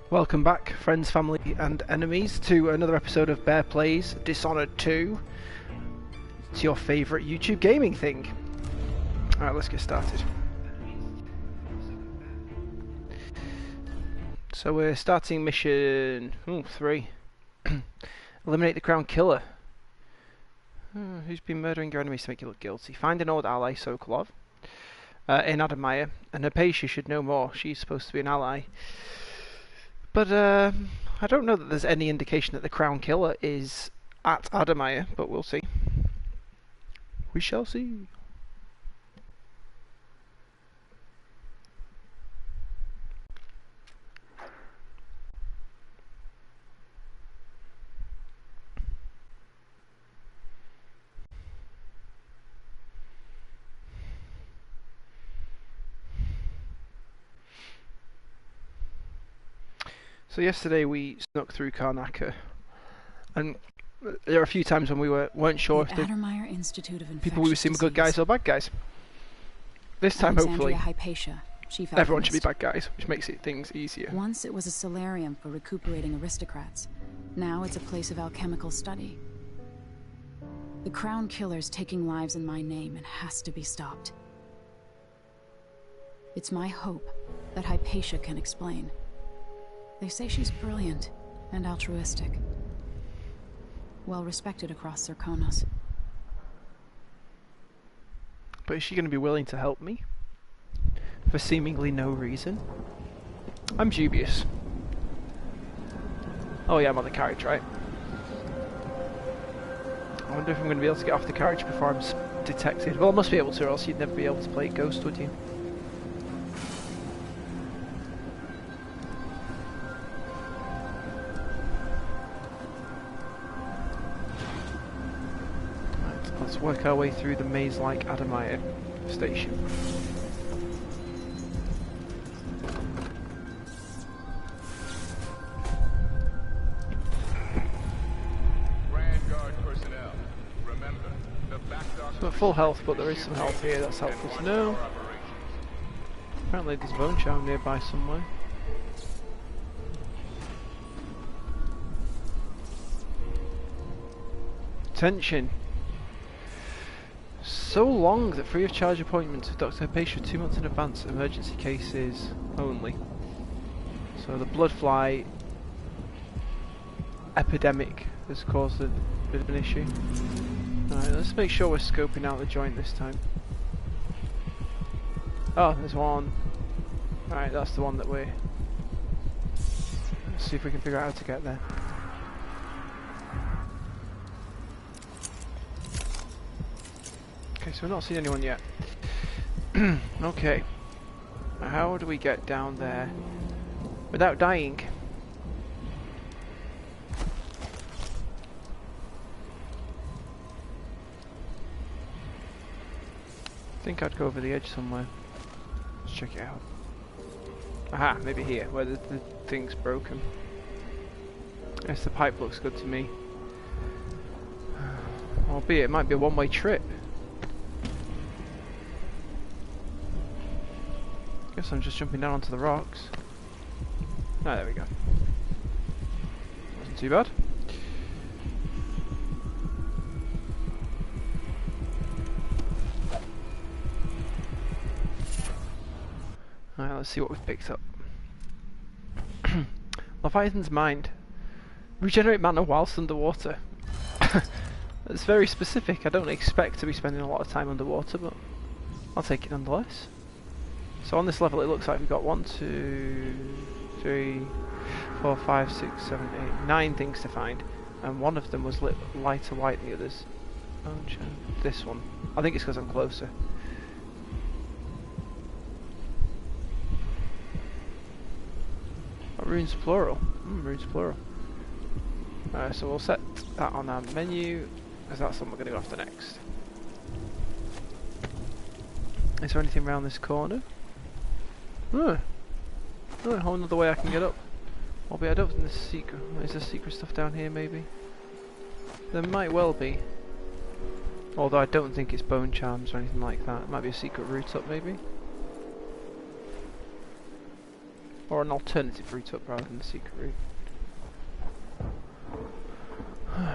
Welcome back, friends, family and enemies, to another episode of Bear Plays Dishonored 2. It's your favourite YouTube gaming thing. Alright, let's get started. So we're starting mission 3. Eliminate the Crown Killer. Who's been murdering your enemies to make you look guilty? Find an old ally, Sokolov, in Addermire, and Hypatia should know more. She's supposed to be an ally. But I don't know that there's any indication that the Crown Killer is at Addermire, but we'll see. We shall see. So yesterday we snuck through Karnaca, and there are a few times when we weren't sure if the Addermire Institute of people we were seeing were good guys or bad guys. This time, hopefully, Hypatia, chief everyone should be alchemist. bad guys, which makes things easier. Once it was a solarium for recuperating aristocrats. Now it's a place of alchemical study. The Crown Killer's taking lives in my name and has to be stopped. It's my hope that Hypatia can explain. They say she's brilliant and altruistic. Well respected across Zirconos. But is she going to be willing to help me? For seemingly no reason? I'm dubious. Oh yeah, I'm on the carriage, right? I wonder if I'm going to be able to get off the carriage before I'm detected. Well, I must be able to, or else you'd never be able to play Ghost, would you? Right, let's work our way through the maze-like Addermire station. Not full health, but there is some health here, that's helpful to know. Apparently there's a bone charm nearby somewhere. Attention! So long that free of charge appointments with Dr. Hypatia 2 months in advance, emergency cases only. So the blood fly epidemic has caused a bit of an issue. Alright, let's make sure we're scoping out the joint this time. Oh, there's one. Alright, that's the one that we're... Let's see if we can figure out how to get there. Okay, so we're not seeing anyone yet. Okay. How do we get down there without dying? I think I'd go over the edge somewhere. Let's check it out. Aha, maybe here, where the thing's broken. Yes, the pipe looks good to me. Albeit it might be a one-way trip. Guess I'm just jumping down onto the rocks. Ah, there we go. Wasn't too bad. Alright, let's see what we've picked up. Leviathan's Mind. Regenerate mana whilst underwater. That's very specific. I don't expect to be spending a lot of time underwater, but I'll take it nonetheless. So on this level it looks like we've got 1, 2, 3, 4, 5, 6, 7, 8, 9 things to find. And one of them was lit lighter white than the others. Oh, this one. I think it's because I'm closer. Runes plural. Runes plural. So we'll set that on our menu, because that's what we're going to go after next. Is there anything around this corner? Oh, a whole another way I can get up. Albeit I don't think there's secret. Is there secret stuff down here maybe? There might well be. Although I don't think it's bone charms or anything like that. It might be a secret route up maybe. Or an alternative route up rather than the secret route.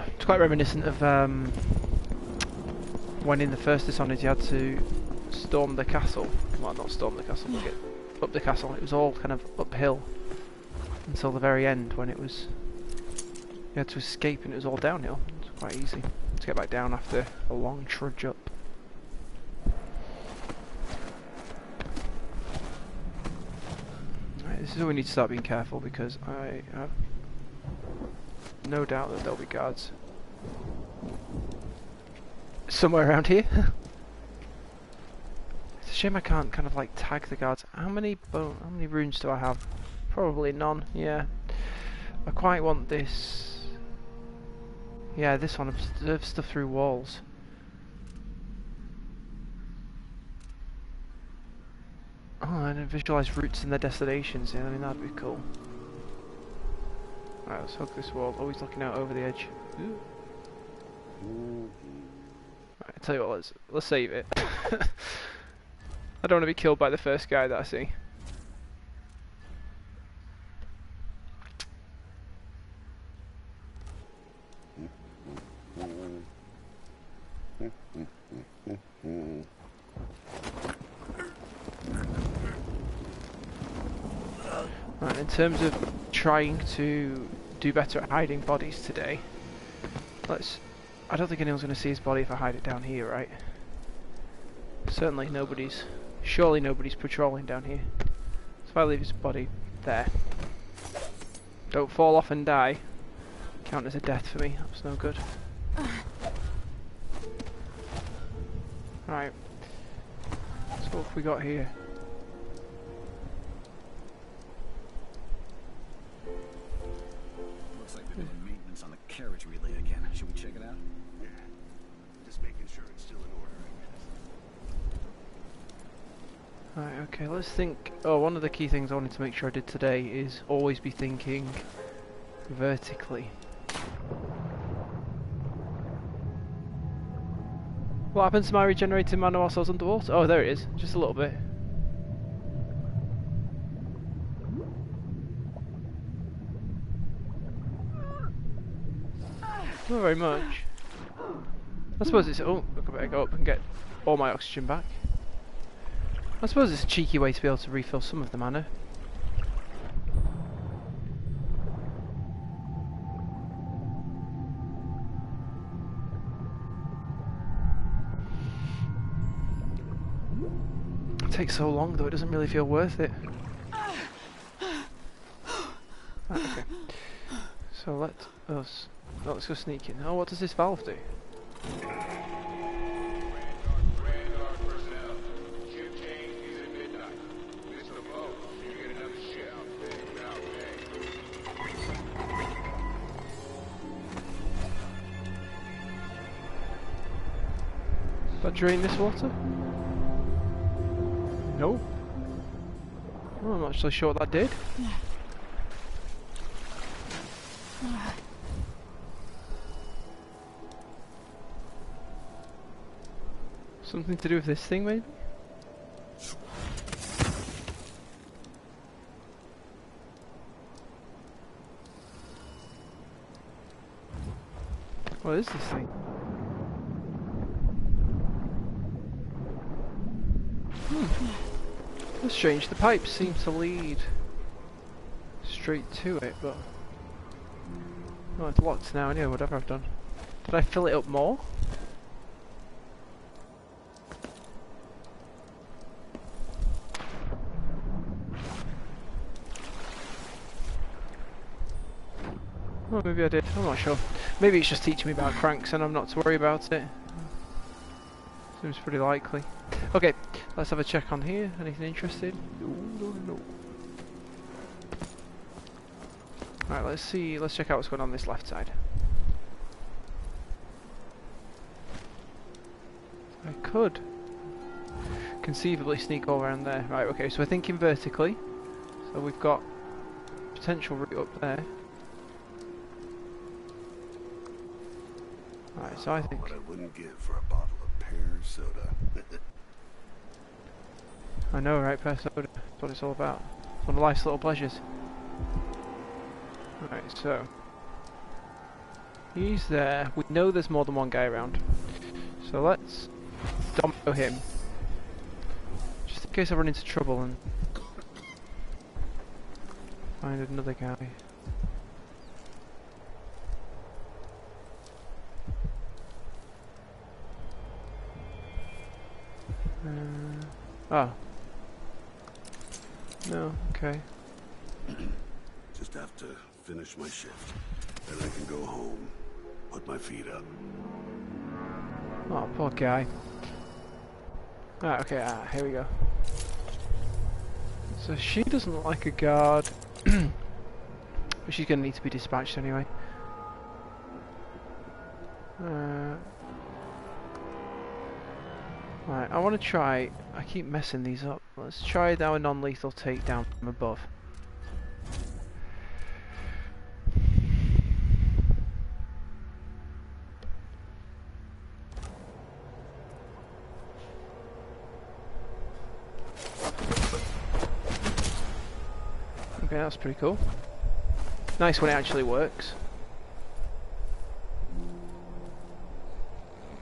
It's quite reminiscent of when in the first Dishonored you had to storm the castle. Well, not storm the castle, but get up the castle. It was all kind of uphill until the very end when it was... You had to escape and it was all downhill. It was quite easy to get back down after a long trudge up. Right, this is where we need to start being careful because I have no doubt that there'll be guards somewhere around here. It's a shame I can't kind of like tag the guards. How many runes do I have? Probably none. Yeah. I quite want this. Yeah, this one. Observe stuff through walls. Oh, and visualize routes and their destinations. Yeah, I mean that'd be cool. Right, let's hug this wall. Always looking out over the edge. Ooh. Right, I tell you what, let's save it. I don't want to be killed by the first guy that I see. Right, in terms of trying to do better at hiding bodies today, I don't think anyone's going to see his body if I hide it down here, right? Certainly surely nobody's patrolling down here. So if I leave his body there, don't fall off and die, count as a death for me, that's no good. Right, so what have we got here? Looks like they're doing maintenance on the carriage relay again. Should we check it out? Yeah. Just making sure it's still in order, I guess. Right, okay, let's think. Oh, one of the key things I wanted to make sure I did today is always be thinking vertically. What happens to my regenerating mana whilst I was underwater? Oh, there it is. Just a little bit. Not very much. I suppose it's... Oh, I better go up and get all my oxygen back. I suppose it's a cheeky way to be able to refill some of the mana. It takes so long though, it doesn't really feel worth it. Right, okay. So let's go sneak in. Oh, what does this valve do? Did I drain this water? No. Oh, I'm not actually sure what that did. Something to do with this thing, maybe? What is this thing? That's strange, the pipes seem to lead straight to it, but... Oh, it's locked now anyway, whatever I've done. Did I fill it up more? Oh, maybe I did, I'm not sure. Maybe it's just teaching me about cranks and I'm not to worry about it. Seems pretty likely. Okay, let's have a check on here. Anything interesting? No. Alright, let's see. Let's check out what's going on this left side. I could conceivably sneak all around there. Right, okay, so we're thinking vertically. So we've got potential route up there. Right, so I think... What I wouldn't give for a bottle of pear soda. I know, right? Pear soda. That's what it's all about. One of life's little pleasures. Right, so he's there. We know there's more than one guy around. So let's domino him. Just in case I run into trouble and find another guy. Oh. No, okay. Just have to finish my shift. Then I can go home. Put my feet up. Oh, poor guy. Ah, okay, here we go. So she doesn't look like a guard. But she's gonna need to be dispatched anyway. Right, I want to try. I keep messing these up. Let's try now a non-lethal takedown from above. Okay, that's pretty cool. Nice when it actually works.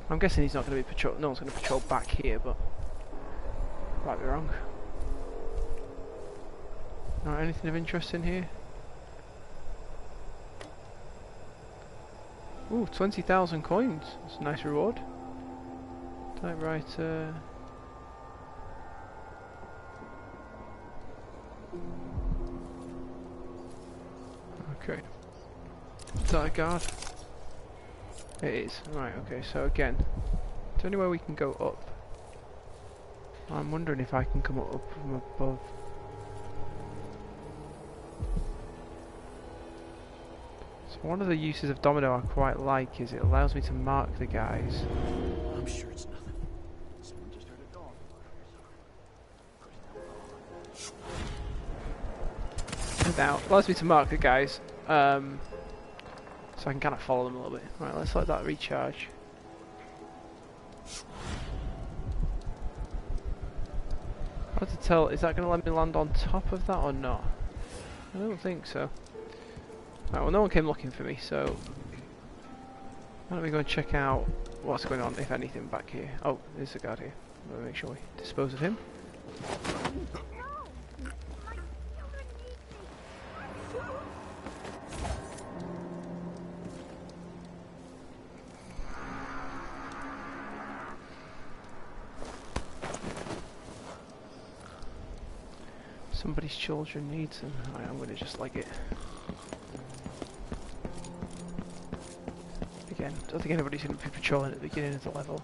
I'm guessing he's not going to be patrol. No one's going to patrol back here, but might be wrong. Alright, anything of interest in here? Ooh, 20,000 coins. That's a nice reward. Typewriter. Okay. Is that a guard? It is. Right, okay, so again, is there anywhere we can go up? I'm wondering if I can come up from above. So one of the uses of domino I quite like is it allows me to mark the guys. I'm sure it's nothing. Someone just heard a dog. Now, it allows me to mark the guys, so I can kind of follow them a little bit. Right, let's let that recharge. Hard to tell, is that going to let me land on top of that or not? I don't think so. Right, well no one came looking for me, so why don't we go and check out what's going on, if anything, back here. Oh, there's a guard here. I'm going to make sure we dispose of him. Somebody's children needs them. Right, I'm going to just leg it. Again, don't think anybody's going to be patrolling at the beginning of the level.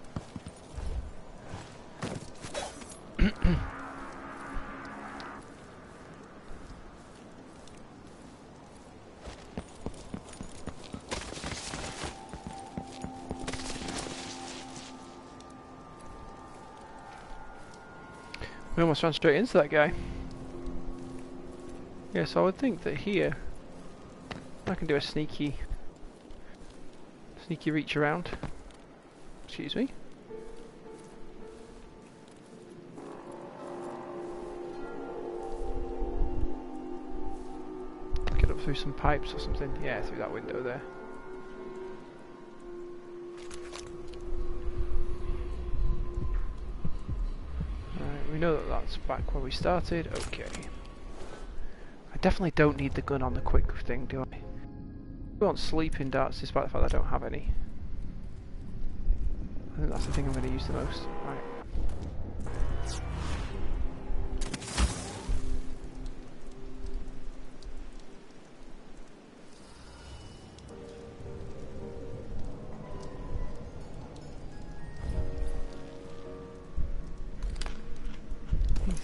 We almost ran straight into that guy. Yeah, so I would think that here I can do a sneaky reach around. Excuse me. Get up through some pipes or something. Yeah, through that window there. Alright, we know that that's back where we started. Okay. I definitely don't need the gun on the quick thing, do I? I want sleeping darts despite the fact that I don't have any. I think that's the thing I'm going to use the most. Right.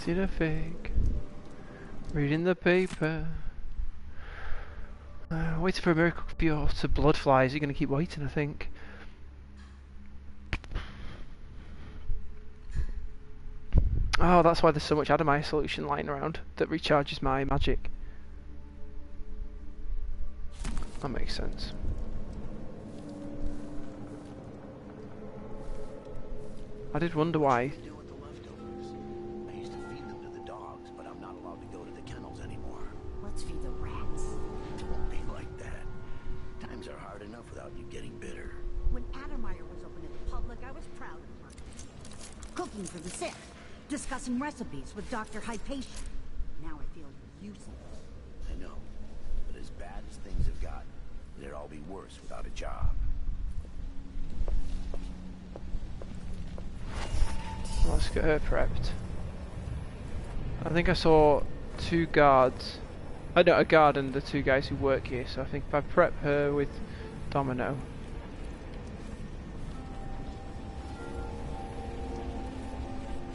Eating a fig. Reading the paper. Waiting for a miracle cure to blood flies. You're going to keep waiting, I think. Oh, that's why there's so much Addermire solution lying around that recharges my magic. That makes sense. I did wonder why. I used to feed them to the dogs, but I'm not allowed to go to the kennels anymore. cooking for the sick, discussing recipes with Dr. Hypatia. Now I feel useless. I know, but as bad as things have gotten, it'd all be worse without a job. Let's get her prepped. I think I saw 2 guards. I know a guard and the 2 guys who work here, so I think if I prep her with Domino.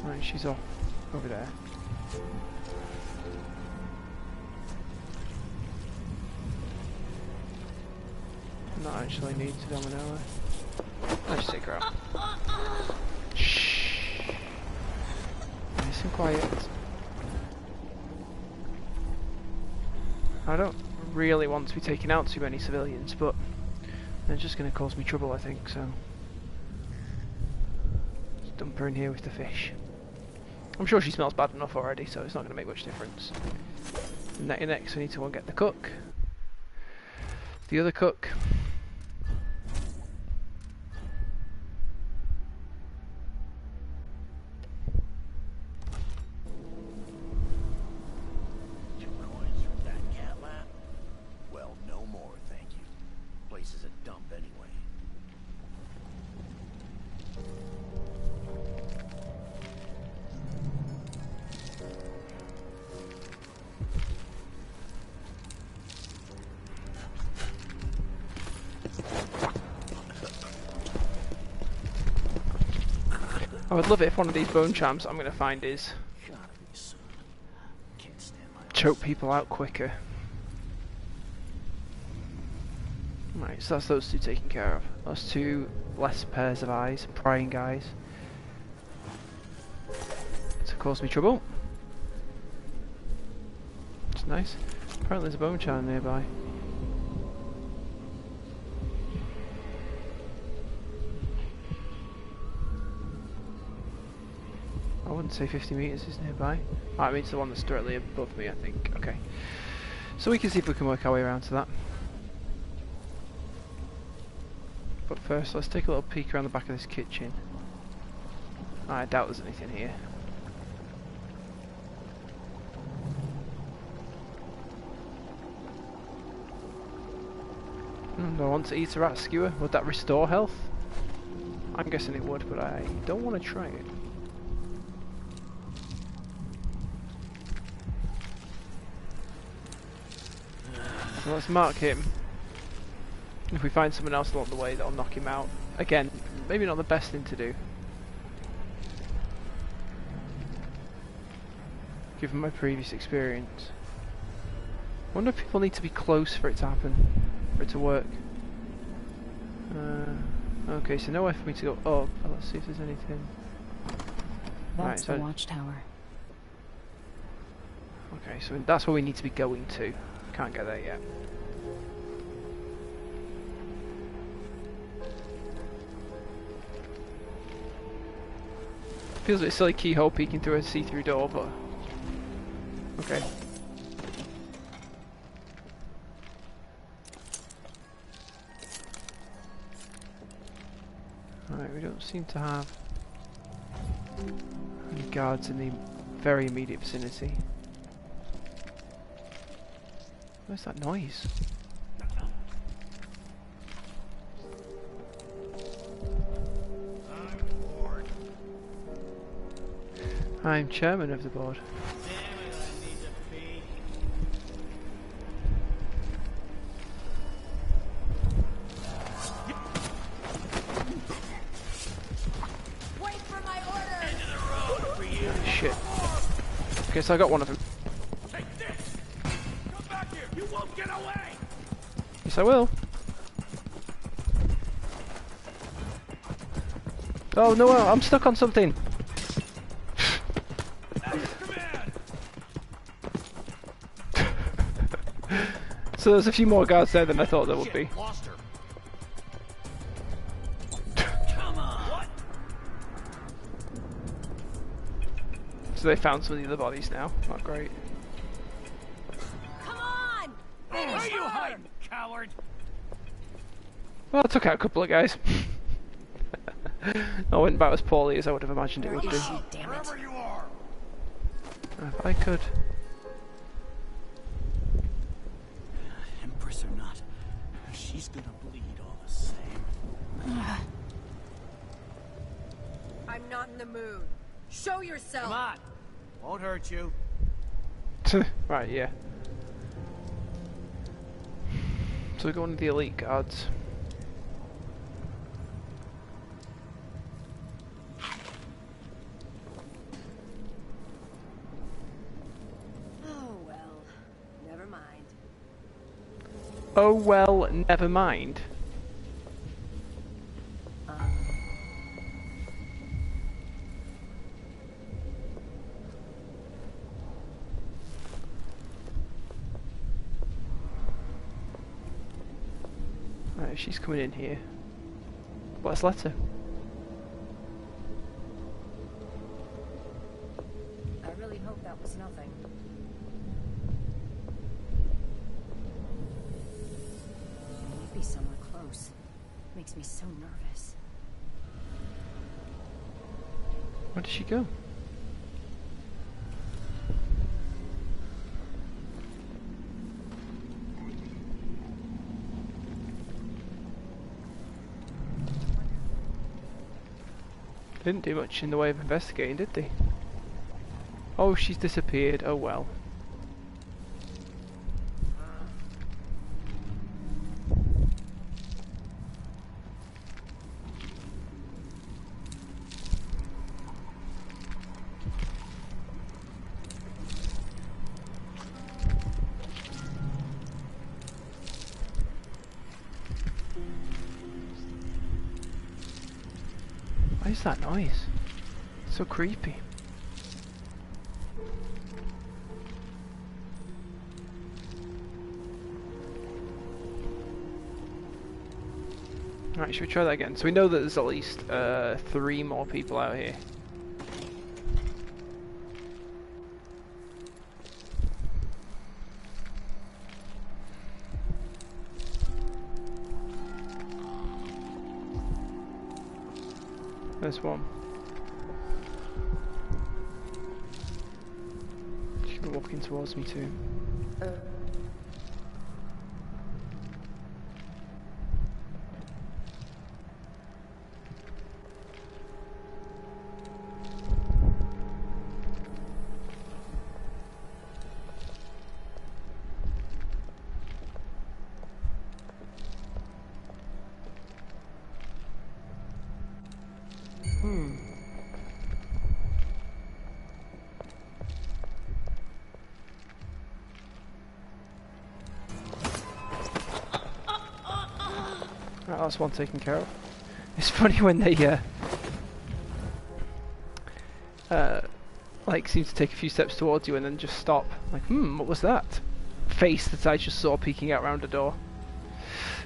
Right, she's off over there. Not actually need to Domino her. Let's take her out. Shh. Nice and quiet. I don't really want to be taking out too many civilians, but they're just going to cause me trouble, I think, so... Just dump her in here with the fish. I'm sure she smells bad enough already, so it's not going to make much difference. And next we need to go and get the cook. The other cook. I would love it if one of these bone charms I'm going to find is choke people out quicker. Right, so that's those 2 taken care of. Those 2 less pairs of eyes, prying eyes. To cause me trouble. It's nice. Apparently there's a bone charm nearby. I wouldn't say 50 meters is nearby. Oh, I mean it's the one that's directly above me, I think. Okay. So we can see if we can work our way around to that. But first, let's take a little peek around the back of this kitchen. I doubt there's anything here. Do I want to eat a rat skewer? Would that restore health? I'm guessing it would, but I don't want to try it. So let's mark him. If we find someone else along the way, that'll knock him out. Again, maybe not the best thing to do. Given my previous experience. I wonder if people need to be close for it to happen. For it to work. Okay, so nowhere for me to go up. Let's see if there's anything. That's the watchtower. Okay, so that's where we need to be going to. Can't get there yet. Feels a bit silly keyhole peeking through a see-through door, but okay. Alright, we don't seem to have any guards in the very immediate vicinity. Where's that noise? I'm chairman of the board. Wait for my order. Shit. Okay, so I got one of them. Take this! Come back here! You won't get away! Yes, I will. Oh no, I'm stuck on something. So there's a few more guards there than I thought there would be. Lost her. Come on! What? So they found some of the other bodies now. Not great. Come on! Where are you hiding, coward? Well, I took out a couple of guys. I went about as poorly as I would have imagined it Where would is do. she, damn it? Wherever you are. If I could. Empress or not, she's gonna bleed all the same. I'm not in the mood. Show yourself. Come on. Won't hurt you. Right, yeah. So we're going to the elite guards. Oh well, never mind. Oh well, never mind. Right, she's coming in here. Let's let her. I really hope that was nothing. Maybe somewhere close. Makes me so nervous. Where did she go? They didn't do much in the way of investigating, did they? Oh, she's disappeared. Oh well. What is that noise? It's so creepy. Right, should we try that again? So we know that there's at least 3 more people out here. There's one. She's walking towards me too. Right, that's one taken care of. It's funny when they like seem to take a few steps towards you and then just stop. Like, what was that? Face that I just saw peeking out round a door.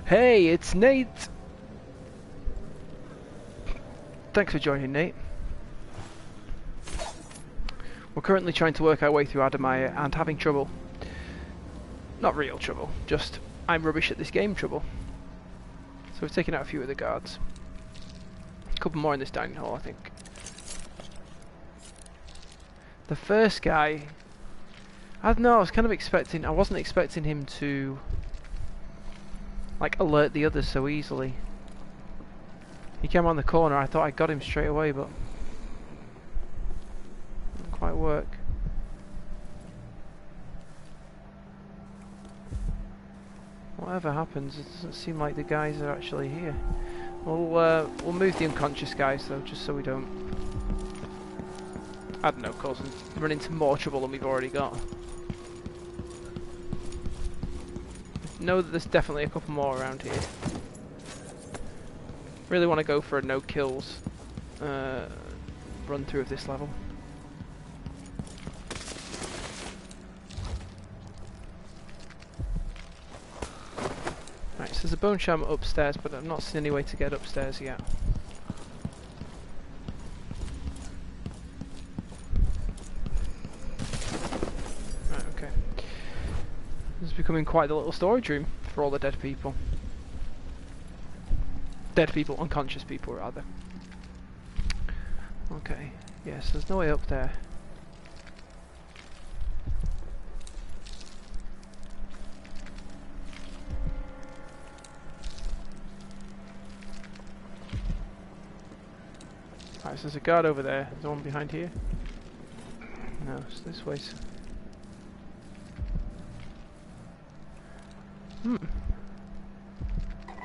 Hey, it's Nate! Thanks for joining, Nate. We're currently trying to work our way through Addermire and having trouble. Not real trouble, just I'm rubbish at this game trouble. So we've taken out a few of the guards. A couple more in this dining hall, I think. The first guy, I don't know, I wasn't expecting him to like alert the others so easily. He came around the corner, I thought I got him straight away, but didn't quite work. Whatever happens, it doesn't seem like the guys are actually here. We'll move the unconscious guys though, just so we don't, I don't know, run into more trouble than we've already got. Know that there's definitely a couple more around here. Really want to go for a no kills run through of this level. Right, so there's a bone sham upstairs, but I've not seen any way to get upstairs yet. Right, okay. This is becoming quite the little storage room for all the dead people. Dead people, unconscious people rather. Okay, yes, there's no way up there. Alright, so there's a guard over there. There's one behind here. No, it's this way.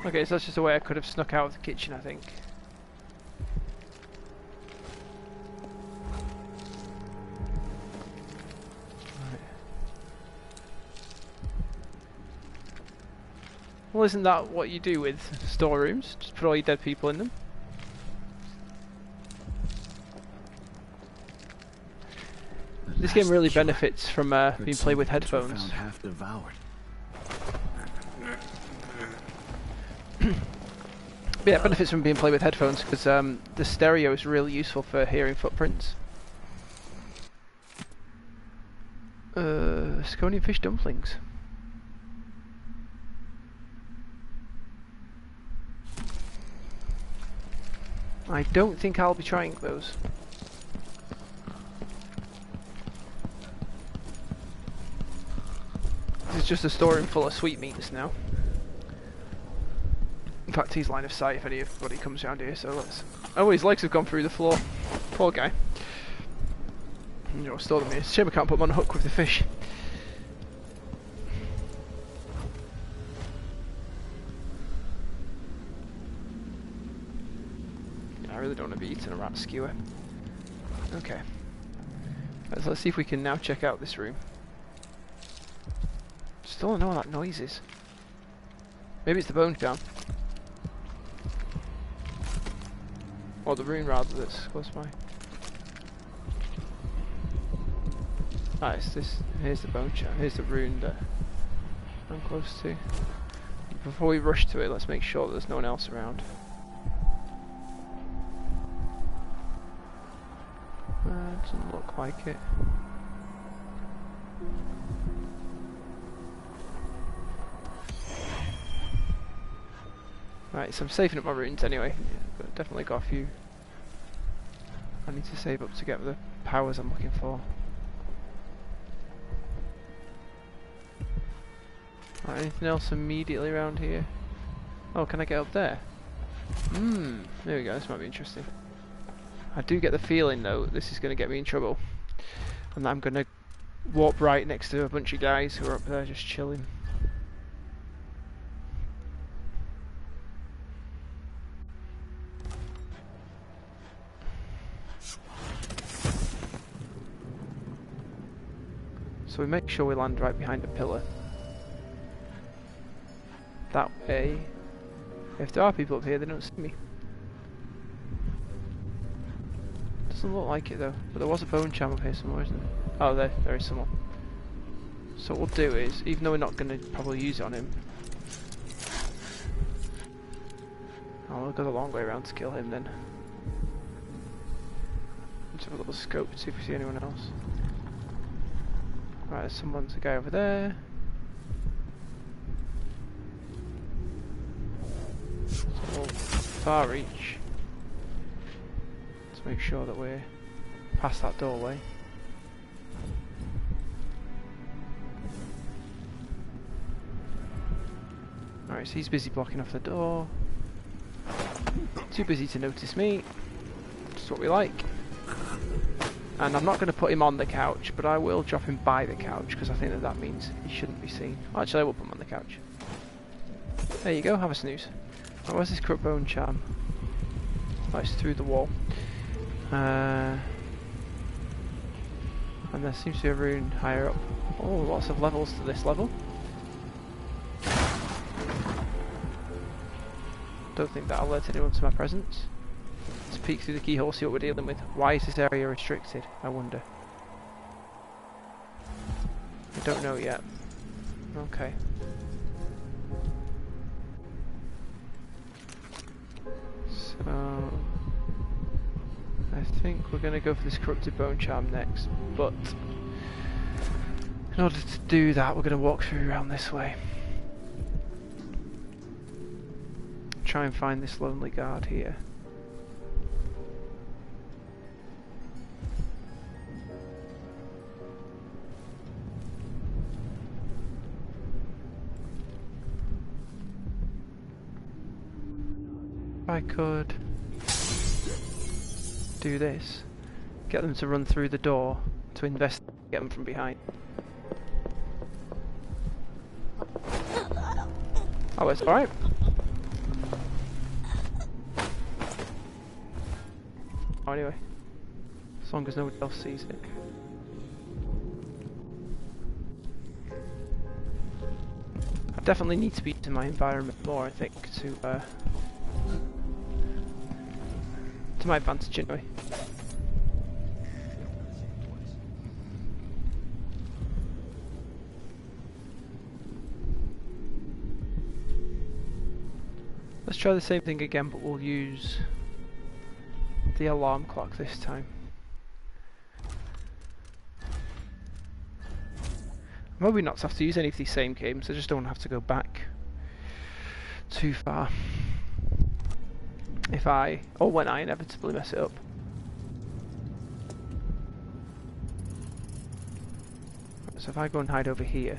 Okay, so that's just a way I could have snuck out of the kitchen, I think. Right. Well, isn't that what you do with storerooms? Just put all your dead people in them? This game really benefits from being played with headphones. Found half devoured. Yeah, it benefits from being played with headphones because the stereo is really useful for hearing footprints. Sconian fish dumplings. I don't think I'll be trying those. This is just a storeroom full of sweetmeats now. In fact, he's line of sight if anybody comes around here, so let's... Oh, his legs have gone through the floor. Poor guy. You know, store them here. It's a shame I can't put him on a hook with the fish. I really don't want to be eating a rat skewer. Okay. Let's see if we can now check out this room. Still don't know what that noise is. Maybe it's the bone jam. Or the rune rather that's close by. Ah, it's this. Here's the bone jam. Here's the rune that I'm close to. Before we rush to it, let's make sure that there's no one else around. Doesn't look like it. Right, so I'm saving up my runes anyway, but definitely got a few I need to save up to get the powers I'm looking for. Right, anything else immediately around here? Oh, can I get up there? There we go, this might be interesting. I do get the feeling though this is going to get me in trouble, and that I'm going to warp right next to a bunch of guys who are up there just chilling. So we make sure we land right behind a pillar. That way, if there are people up here, they don't see me. Doesn't look like it though, but there was a bone charm up here somewhere, isn't there? Oh, there is someone. So what we'll do is, even though we're not going to probably use it on him, I'll go the long way around to kill him then. Let's have a little scope to see if we see anyone else. Right, there's a guy over there. So far reach. Let's make sure that we're past that doorway. Alright, so he's busy blocking off the door. Too busy to notice me. Just what we like. And I'm not going to put him on the couch, but I will drop him by the couch, because I think that means he shouldn't be seen. Actually, I will put him on the couch. There you go, have a snooze. Oh, where's this corrupt bone charm? Oh, it's through the wall. And there seems to be a rune higher up. Oh, lots of levels to this level. Don't think that'll alert anyone to my presence. Let's peek through the keyhole, see what we're dealing with. Why is this area restricted, I wonder? I don't know yet. Okay. So I think we're going to go for this corrupted bone charm next, but in order to do that we're going to walk through around this way. Try and find this lonely guard here. I could do this, get them to run through the door to investigate, get them from behind. Oh, it's alright. Oh, anyway, as long as nobody else sees it. I definitely need to be in my environment more, I think, to my advantage anyway. Let's try the same thing again, but we'll use the alarm clock this time. I'm hoping not to have to use any of these same games, I just don't have to go back too far if I, or when I inevitably mess it up. So if I go and hide over here,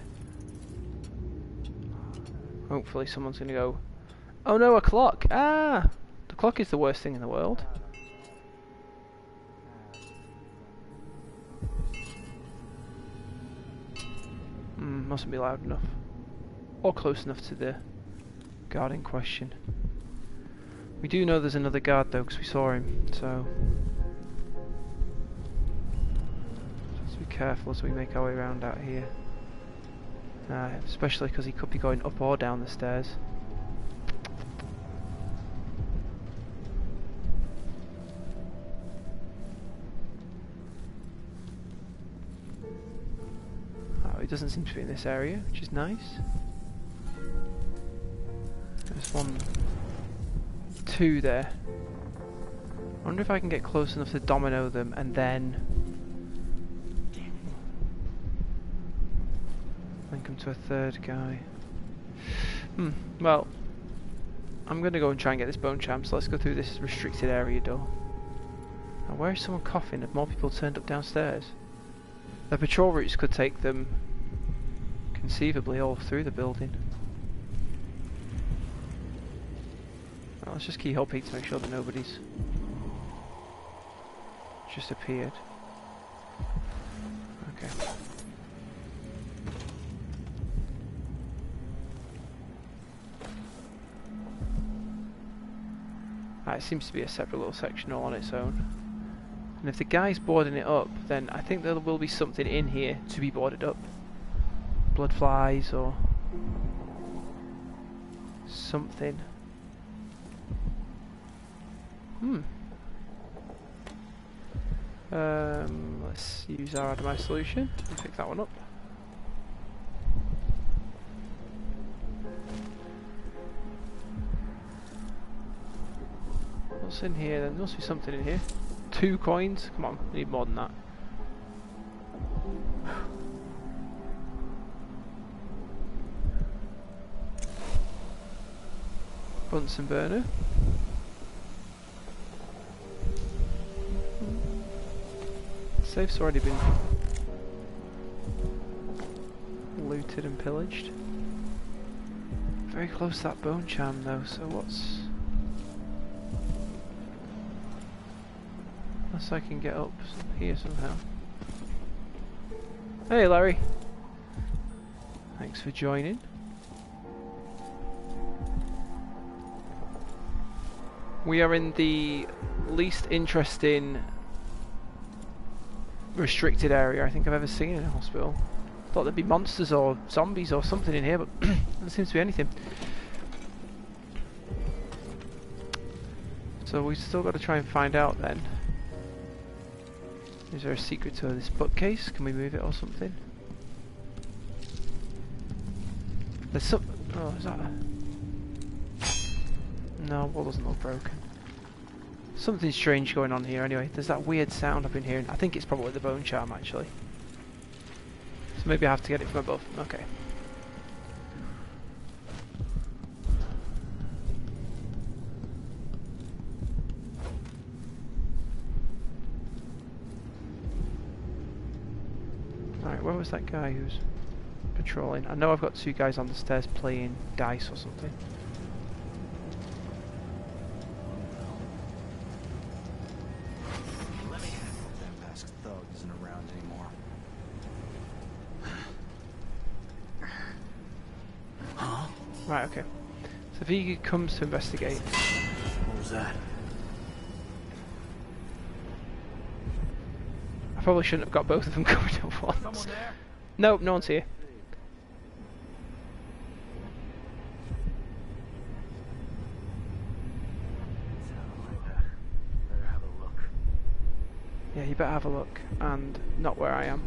hopefully someone's going to go, oh no, a clock! Ah! The clock is the worst thing in the world. Mustn't be loud enough. Or close enough to the guard in question. We do know there's another guard though, because we saw him, so just be careful as we make our way around out here. Especially because he could be going up or down the stairs. Oh, he doesn't seem to be in this area, which is nice. There's one, two there. I wonder if I can get close enough to domino them and then link them to a third guy. Well, I'm going to go and try and get this bone charm, so let's go through this restricted area door. Now, where is someone coughing? Have more people turned up downstairs? The patrol routes could take them conceivably all through the building. Well, let's just keyhole peek to make sure that nobody's just appeared. Okay. It seems to be a separate little section all on its own. And if the guy's boarding it up, then I think there will be something in here to be boarded up. Blood flies or something. Let's use our Addermire solution and pick that one up. What's in here then? There must be something in here. 2 coins? Come on, we need more than that. Bunsen burner. Safe's already been looted and pillaged. Very close to that bone charm though, so what's... Unless I can get up here somehow. Hey Larry! Thanks for joining. We are in the least interesting restricted area I think I've ever seen in a hospital. Thought there'd be monsters or zombies or something in here, but there seems to be anything. So we've still got to try and find out then. Is there a secret to this bookcase? Can we move it or something? There's some... Oh, is that a... No, wall doesn't look broken. Something strange going on here anyway. There's that weird sound I've been hearing. I think it's probably the bone charm actually. So maybe I have to get it from above. Okay. Alright, where was that guy who's patrolling? I know I've got 2 guys on the stairs playing dice or something. Right, okay. So if he comes to investigate... What was that? I probably shouldn't have got both of them coming at once. Someone there? Nope, no one's here. Better have a look. Yeah, you better have a look, and not where I am.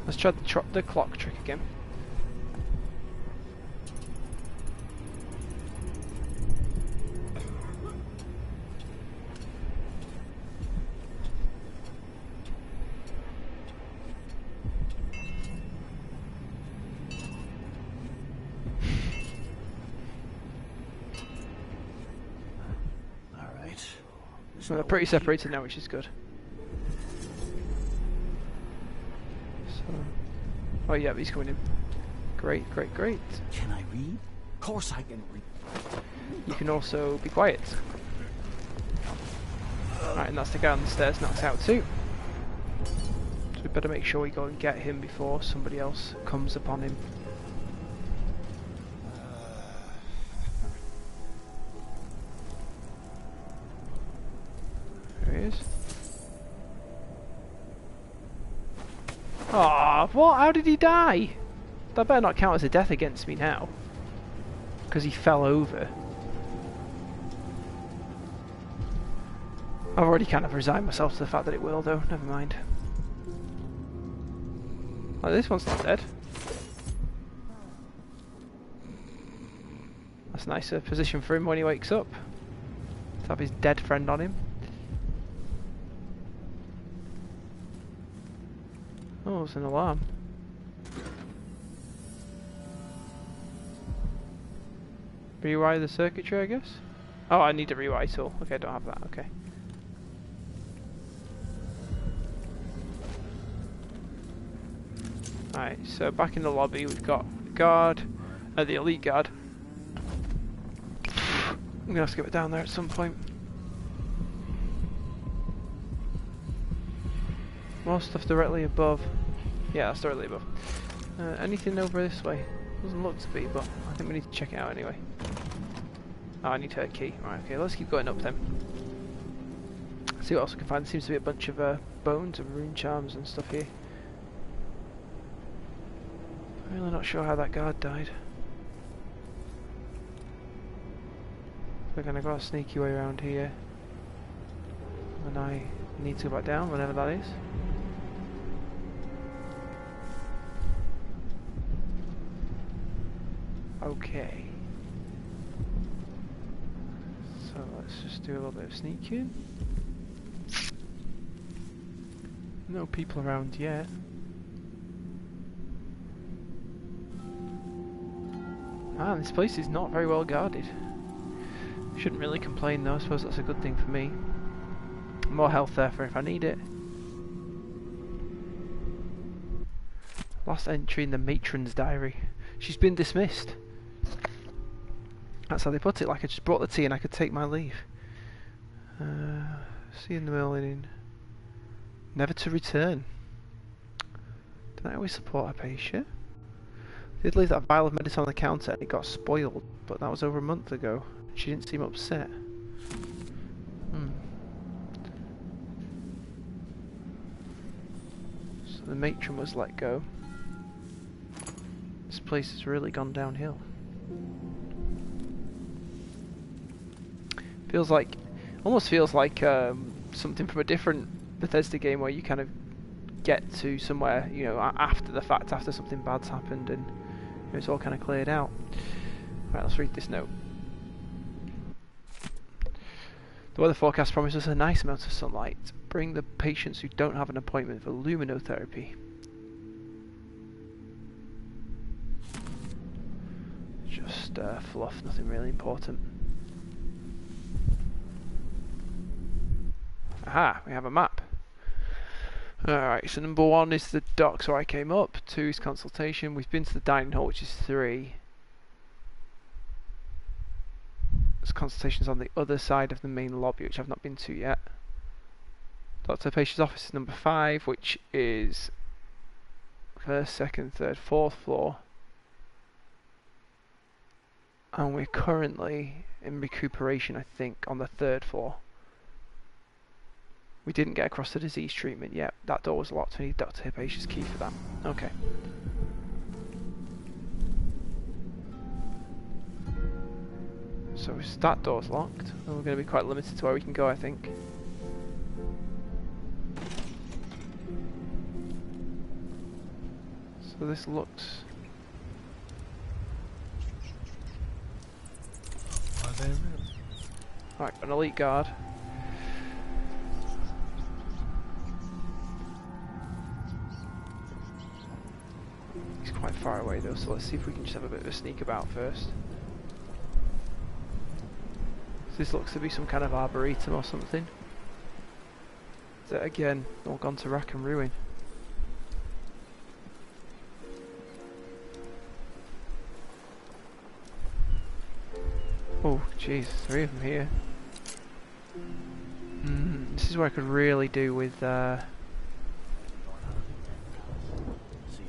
Let's try the clock trick again. Alright. So they're pretty separated now, which is good. So, oh yeah, he's coming in. Great, great, great. Can I read? Of course I can read. You can also be quiet. Right, and that's the guy on the stairs knocked out too. So we better make sure we go and get him before somebody else comes upon him. There he is. Aw, what? How did he die? That better not count as a death against me now. Because he fell over. I've already kind of resigned myself to the fact that it will, though. Never mind. Oh, this one's not dead. That's a nicer position for him when he wakes up. To have his dead friend on him. Oh, it's an alarm. Rewire the circuitry, I guess? Oh, I need a rewire tool. Okay, I don't have that. Okay. Alright, so back in the lobby we've got the guard, the elite guard. I'm gonna have to get it down there at some point. More stuff directly above. Yeah, that's directly above. Anything over this way? Doesn't look to be, but I think we need to check it out anyway. Oh, I need her key. Right, okay, let's keep going up then. See what else we can find. There seems to be a bunch of bones and rune charms and stuff here. Really not sure how that guard died. We're gonna go a sneaky way around here. And I need to go back down, whatever that is. Okay. So let's just do a little bit of sneaking. No people around yet. Ah, this place is not very well guarded. Shouldn't really complain though, I suppose that's a good thing for me. More health there for if I need it. Last entry in the matron's diary. She's been dismissed. That's how they put it, like I just brought the tea and I could take my leave. See you in the morning. Never to return. Did I always support her patient? Did leave that vial of medicine on the counter and it got spoiled, but that was over a month ago. She didn't seem upset. So the matron was let go. This place has really gone downhill. Almost feels like something from a different Bethesda game where you kind of get to somewhere, you know, after the fact, after something bad's happened and it's all kind of cleared out. Right, let's read this note. The weather forecast promises a nice amount of sunlight. Bring the patients who don't have an appointment for luminotherapy. Just fluff, nothing really important. Aha, we have a map. Alright, so number 1 is the docks where I came up, 2 is consultation, we've been to the dining hall which is 3. consultation's on the other side of the main lobby, which I've not been to yet. Dr. Hypatia's office is number 5, which is first, second, third, fourth floor. And we're currently in recuperation, I think, on the 3rd floor. We didn't get across the disease treatment yet. That door was locked. We need Dr. Hypatia's key for that. Okay. So that door's locked. And we're going to be quite limited to where we can go, I think. So this looks... Right, an elite guard. He's quite far away though, so let's see if we can just have a bit of a sneak about first. So this looks to be some kind of arboretum or something. Is it again all gone to rack and ruin? Oh jeez, 3 of them here. This is where I could really do with See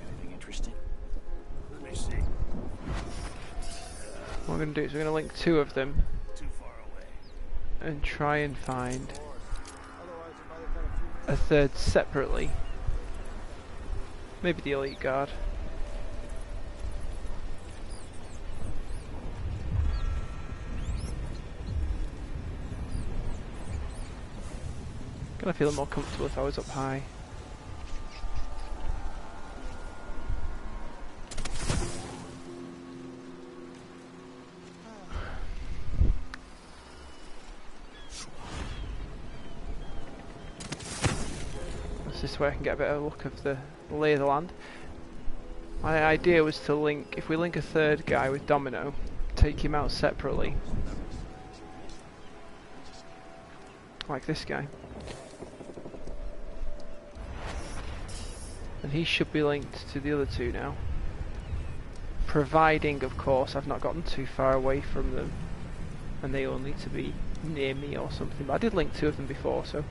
anything interesting? Let me see. what we're going to do is we're going to link 2 of them Too far away. and try and find a 3rd separately. Maybe the elite guard. Gonna feel more comfortable if I was up high. This way I can get a better look of the lay of the land. My idea was to link, if we link a 3rd guy with Domino, take him out separately. Like this guy. And he should be linked to the other 2 now. Providing, of course, I've not gotten too far away from them. And they all need to be near me or something. But I did link 2 of them before, so...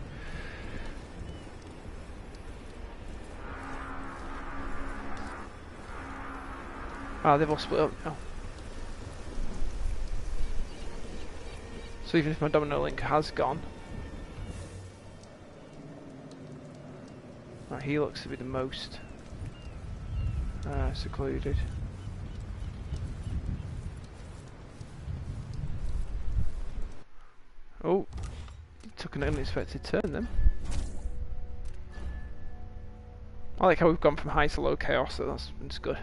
Ah, they've all split up now. So even if my Domino link has gone... Right, he looks to be the most secluded. Oh, he took an unexpected turn then. I like how we've gone from high to low chaos, so that's good.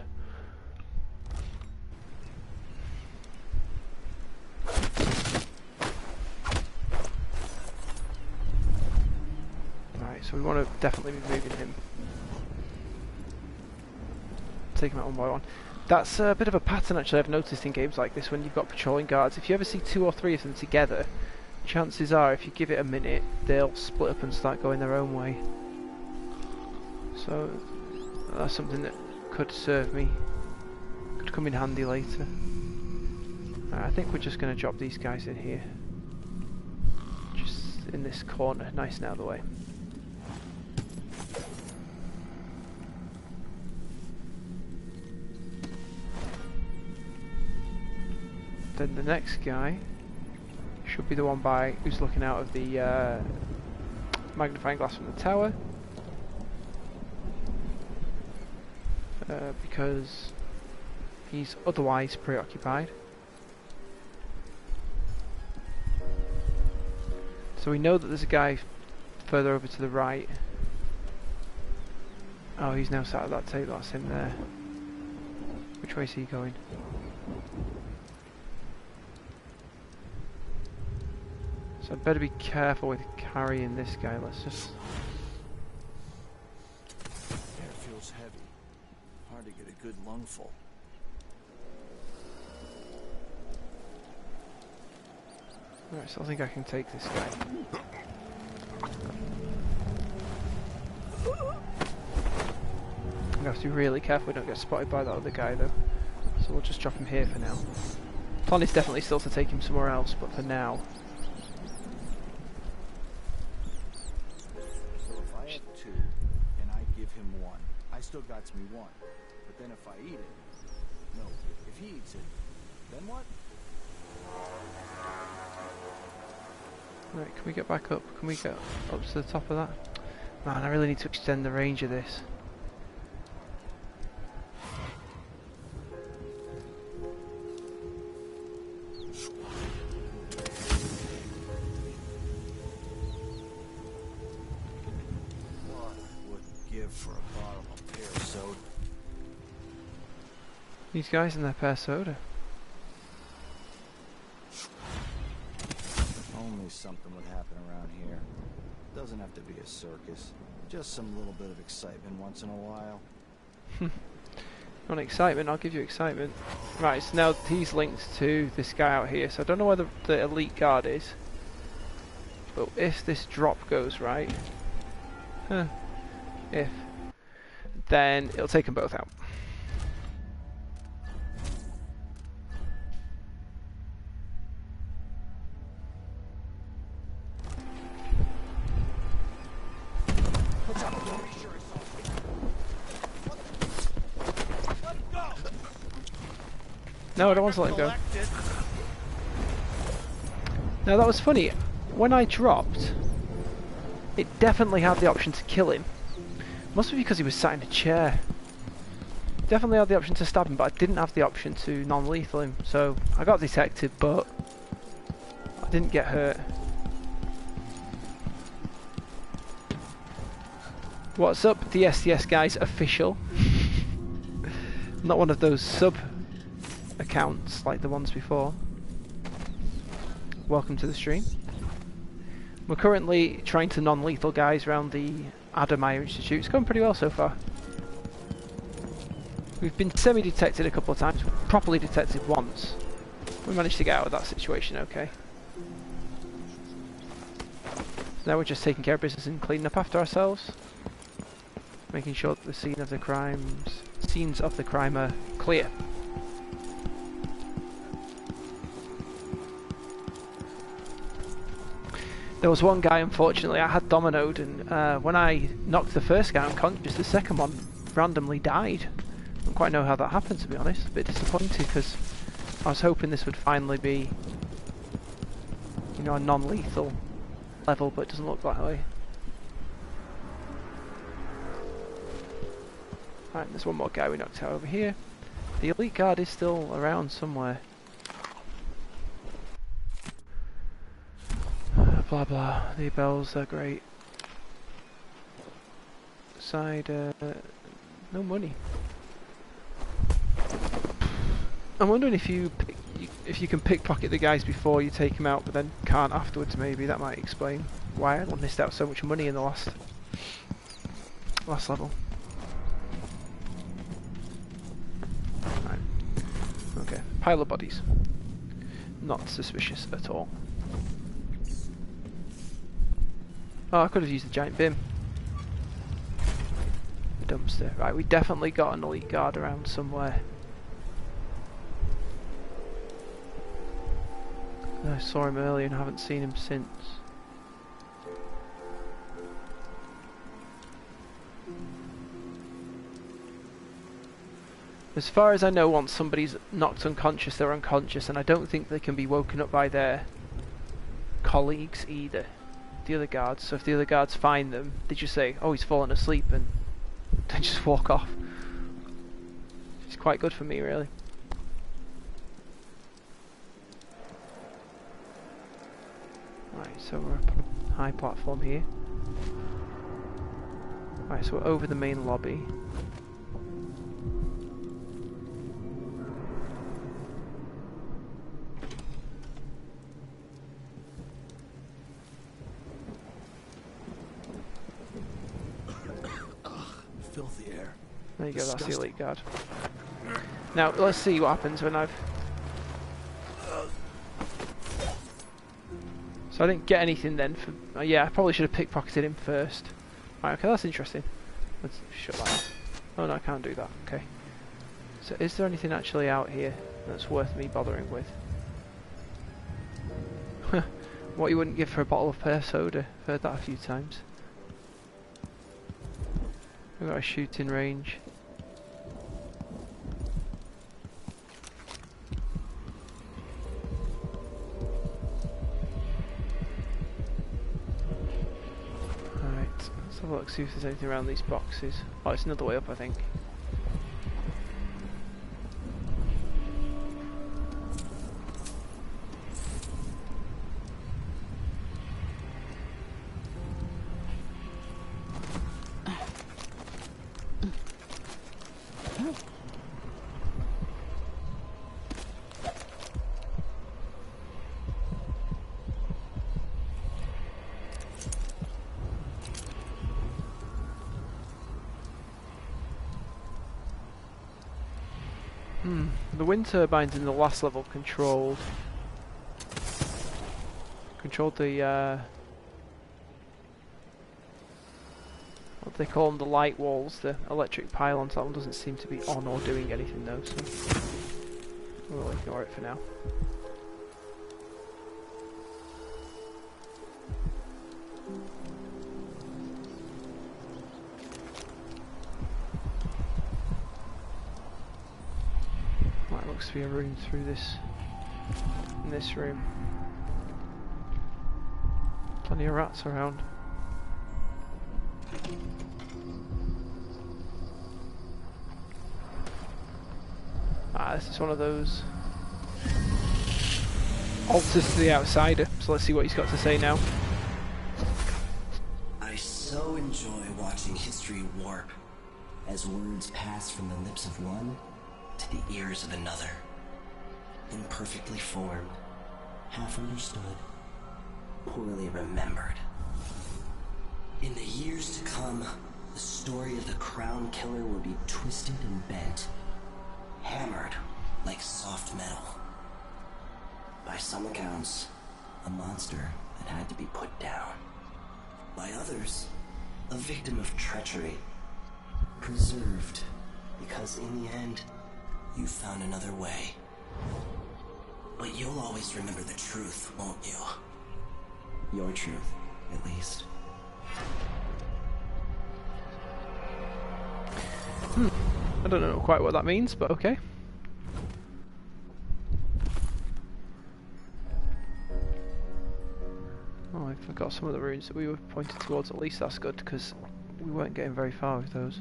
So we want to definitely be moving him. Take him out one by one. That's a bit of a pattern actually I've noticed in games like this when you've got patrolling guards. If you ever see 2 or 3 of them together, chances are if you give it a minute, they'll split up and start going their own way. So that's something that could serve me. Could come in handy later. I think we're just going to drop these guys in here. Just in this corner, nice and out of the way. Then the next guy should be the one who's looking out of the magnifying glass from the tower, because he's otherwise preoccupied. So we know that there's a guy further over to the right. Oh, he's now sat at that table. That's him there. Which way is he going? So I'd better be careful with carrying this guy. Let's just... Air feels heavy. Hard to get a good lungful. Right, so I think I can take this guy. I'm going to have to be really careful we don't get spotted by that other guy though. So we'll just drop him here for now. Plan is definitely still to take him somewhere else, but for now. So if I have 2, and I give him 1, I still got me 1. But then if I eat it... No, if he eats it, then what? Right, can we get back up? Can we get up to the top of that? Man, I really need to extend the range of this. For a bottle of pear soda. These guys and their pear soda. Only something would happen around here. Doesn't have to be a circus. Just some little bit of excitement once in a while. Want excitement? I'll give you excitement. Right, so now he's linked to this guy out here. So I don't know where the elite guard is. But if this drop goes right... then it'll take them both out. No, I don't want to let him go. Now that was funny. When I dropped, it definitely had the option to kill him. Must be because he was sat in a chair. Definitely had the option to stab him, but I didn't have the option to non-lethal him. So I got detected, but I didn't get hurt. What's up, the SDS guys? Official. Not one of those sub accounts like the ones before. Welcome to the stream. We're currently trying to non-lethal guys around the Addermire Institute. It's going pretty well so far. We've been semi-detected a couple of times, properly detected once. We managed to get out of that situation okay. Now we're just taking care of business and cleaning up after ourselves. Making sure that the scenes of the crime are clear. There was one guy, unfortunately, I had dominoed, and when I knocked the first guy unconscious, the second one randomly died. I don't quite know how that happened, to be honest. A bit disappointed, because I was hoping this would finally be, you know, a non-lethal level, but it doesn't look that way. Right, there's one more guy we knocked out over here. The elite guard is still around somewhere. Blah blah, the bells are great. Side, no money. I'm wondering if you can pickpocket the guys before you take them out, but then can't afterwards. Maybe that might explain why I missed out so much money in the last level. Right. Okay, pile of bodies. Not suspicious at all. Oh, I could have used the giant bin. The dumpster. Right, we definitely got an elite guard around somewhere. I saw him earlier and haven't seen him since. As far as I know, once somebody's knocked unconscious, they're unconscious, and I don't think they can be woken up by their colleagues either. The other guards. So if the other guards find them, they just say, "Oh, he's fallen asleep," and they just walk off. It's quite good for me, really. Right, so we're up on a high platform here. Right, so we're over the main lobby. Filthy air. There you go, that's the Disgusting. elite guard. Now, let's see what happens when I've... So I didn't get anything then for... yeah, I probably should have pickpocketed him first. Right, okay, that's interesting. Let's shut that off. Oh no, I can't do that, okay. So is there anything actually out here that's worth me bothering with? What you wouldn't give for a bottle of pear soda. I've heard that a few times. We've got a shooting range. Right, let's have a look, see if there's anything around these boxes. Oh, it's another way up, I think. The wind turbines in the last level controlled the what do they call them, the light walls, the electric pylons. That one doesn't seem to be on or doing anything though, so we'll ignore it for now. Looks to be a room through this, in this room. Plenty of rats around. Ah, this is one of those altars to the outsider, so let's see what he's got to say now. I so enjoy watching history warp as words pass from the lips of one to the ears of another. Imperfectly formed, half understood, poorly remembered. In the years to come, the story of the Crown Killer will be twisted and bent, hammered like soft metal. By some accounts, a monster that had to be put down. By others, a victim of treachery, preserved because in the end, you found another way. But you'll always remember the truth, won't you? Your truth, at least. I don't know quite what that means, but okay. Oh, I forgot some of the runes that we were pointed towards. At least that's good, because we weren't getting very far with those.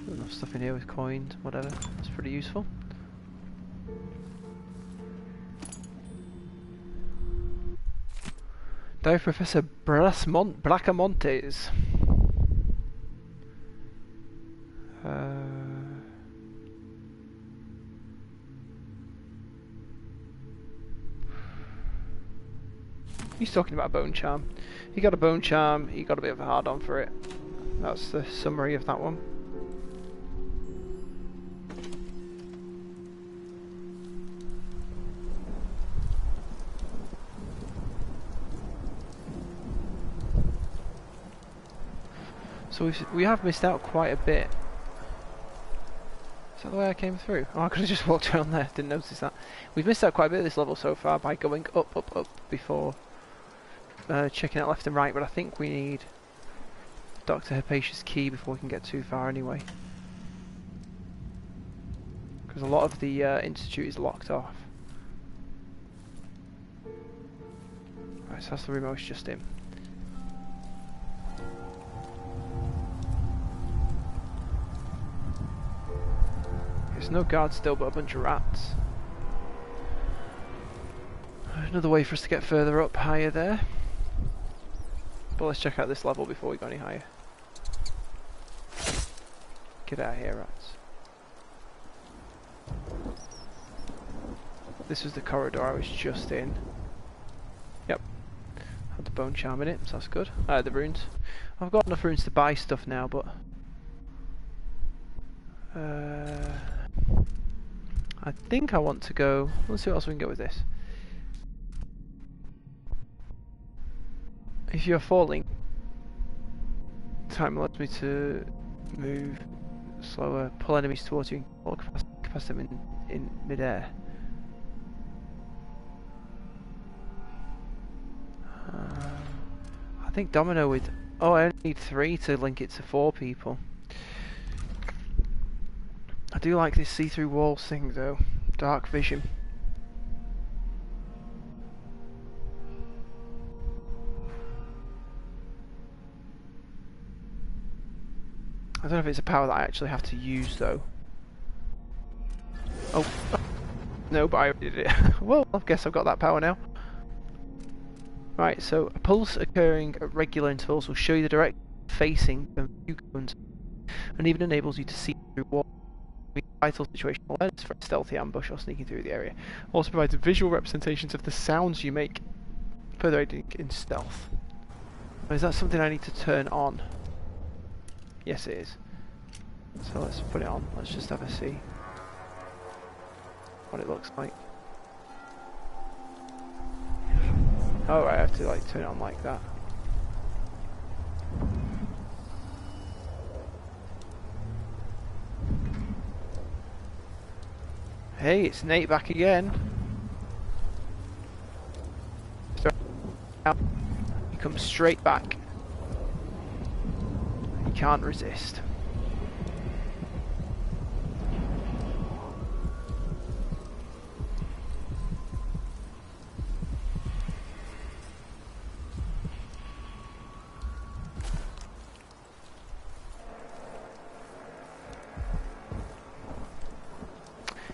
There's enough stuff in here with coins, whatever. That's pretty useful. Diary Professor Bracamontes. He's talking about a bone charm. He got a bone charm, he got a bit of a hard on for it. That's the summary of that one. So we have missed out quite a bit. Is that the way I came through? Oh, I could have just walked around there, didn't notice that. We've missed out quite a bit of this level so far by going up, up, up before checking out left and right, but I think we need Dr. Hypatia's key before we can get too far anyway. Because a lot of the Institute is locked off. Right, so that's the room I was just in. There's no guards still, but a bunch of rats. Another way for us to get further up, higher there. But let's check out this level before we go any higher. Get out of here, rats. This was the corridor I was just in. Yep. Had the bone charm in it, so that's good. The runes. I've got enough runes to buy stuff now, but I think I want to go. Let's see what else we can get with this. If you're falling, time allows me to move slower, pull enemies towards you, or capacity them in midair. I think Domino with... Oh, I only need 3 to link it to 4 people. I do like this see-through walls thing though. Dark vision. I don't know if it's a power that I actually have to use though. Oh, no, but I already did it. Well, I guess I've got that power now. Right, so a pulse occurring at regular intervals will show you the direct facing of view cones and even enables you to see through walls. Vital situational awareness for a stealthy ambush or sneaking through the area. Also provides visual representations of the sounds you make, further aiding in stealth. Is that something I need to turn on? Yes, it is. So let's put it on. Let's just have a see what it looks like. Oh, right, I have to like turn it on like that. Hey, it's Nate back again. He comes straight back. He can't resist.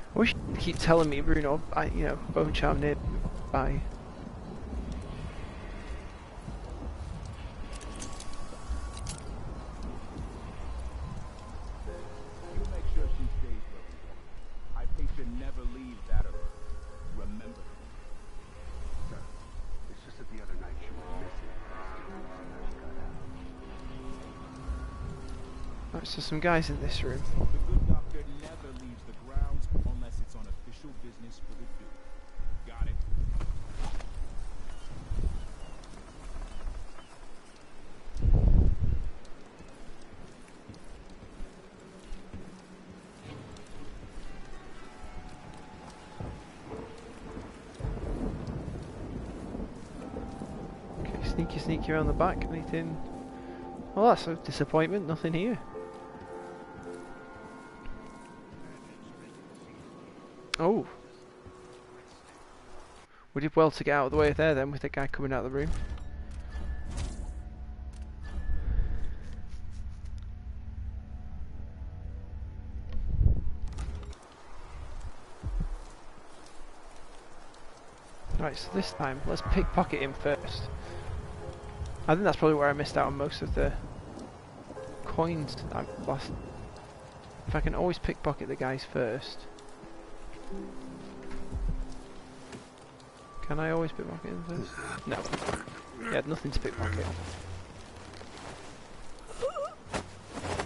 I wish you'd keep telling me, Bruno, bone charm nearby. You make sure she stays where we want. I think you never leave that earth. Remember. Sir, it's just that the other night she was missing. Right, so some guys in this room. The good doctor never leaves the grounds unless it's on official business for the Duke. Got it? Okay, sneaky around the back. Anything? Well, that's a disappointment. Nothing here. Oh. We did well to get out of the way there then with the guy coming out of the room. Right, so this time let's pickpocket him first. I think that's probably where I missed out on most of the coins I've lost. If I can always pickpocket the guys first. Can I always pickpocket him first? No. Yeah, nothing to pickpocket.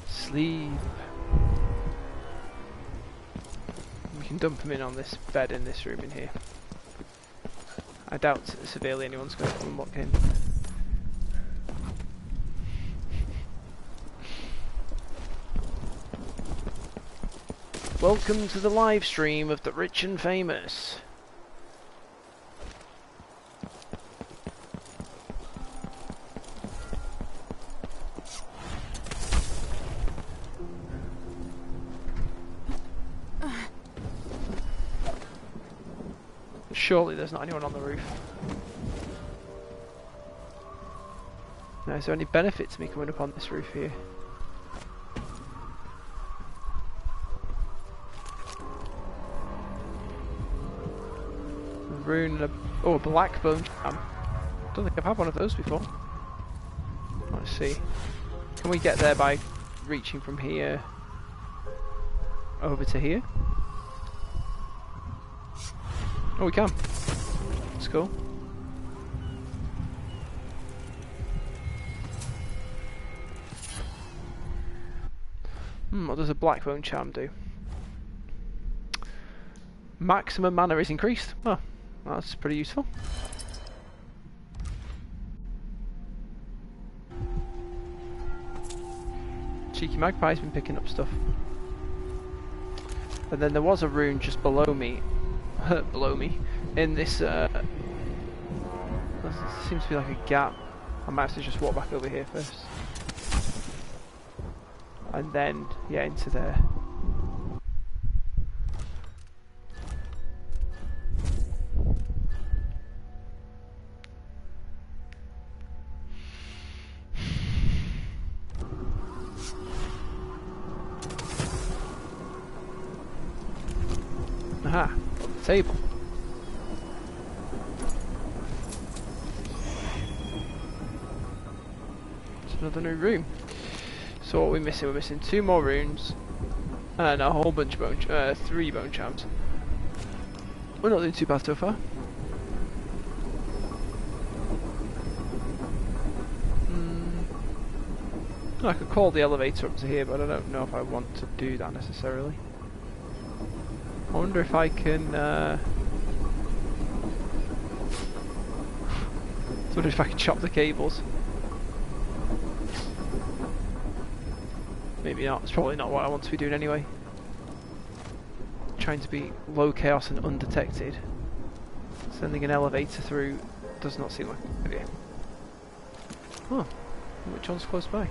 Sleep. We can dump him in on this bed in this room in here. I doubt severely anyone's going to come and walk in. Welcome to the live stream of the rich and famous. Surely there's not anyone on the roof. Now, is there any benefit to me coming up on this roof here? A rune and a black bone jam. Don't think I've had one of those before. Let's see. Can we get there by reaching from here over to here? Oh, we can. That's cool. What does a black bone charm do? Maximum mana is increased. Oh, that's pretty useful. Cheeky magpie's been picking up stuff. And then there was a rune just below me. In this there seems to be like a gap I might have to just walk back over here first. And then, yeah, into there. Aha, table. It's another new room. So what are we missing? We're missing 2 more runes and a whole bunch of 3 bone charms. We're not doing too bad so far. I could call the elevator up to here, but I don't know if I want to do that necessarily. I wonder if I can chop the cables. Maybe not. It's probably not what I want to be doing anyway. Trying to be low chaos and undetected. Sending an elevator through does not seem like a good idea. Oh, which one's close by?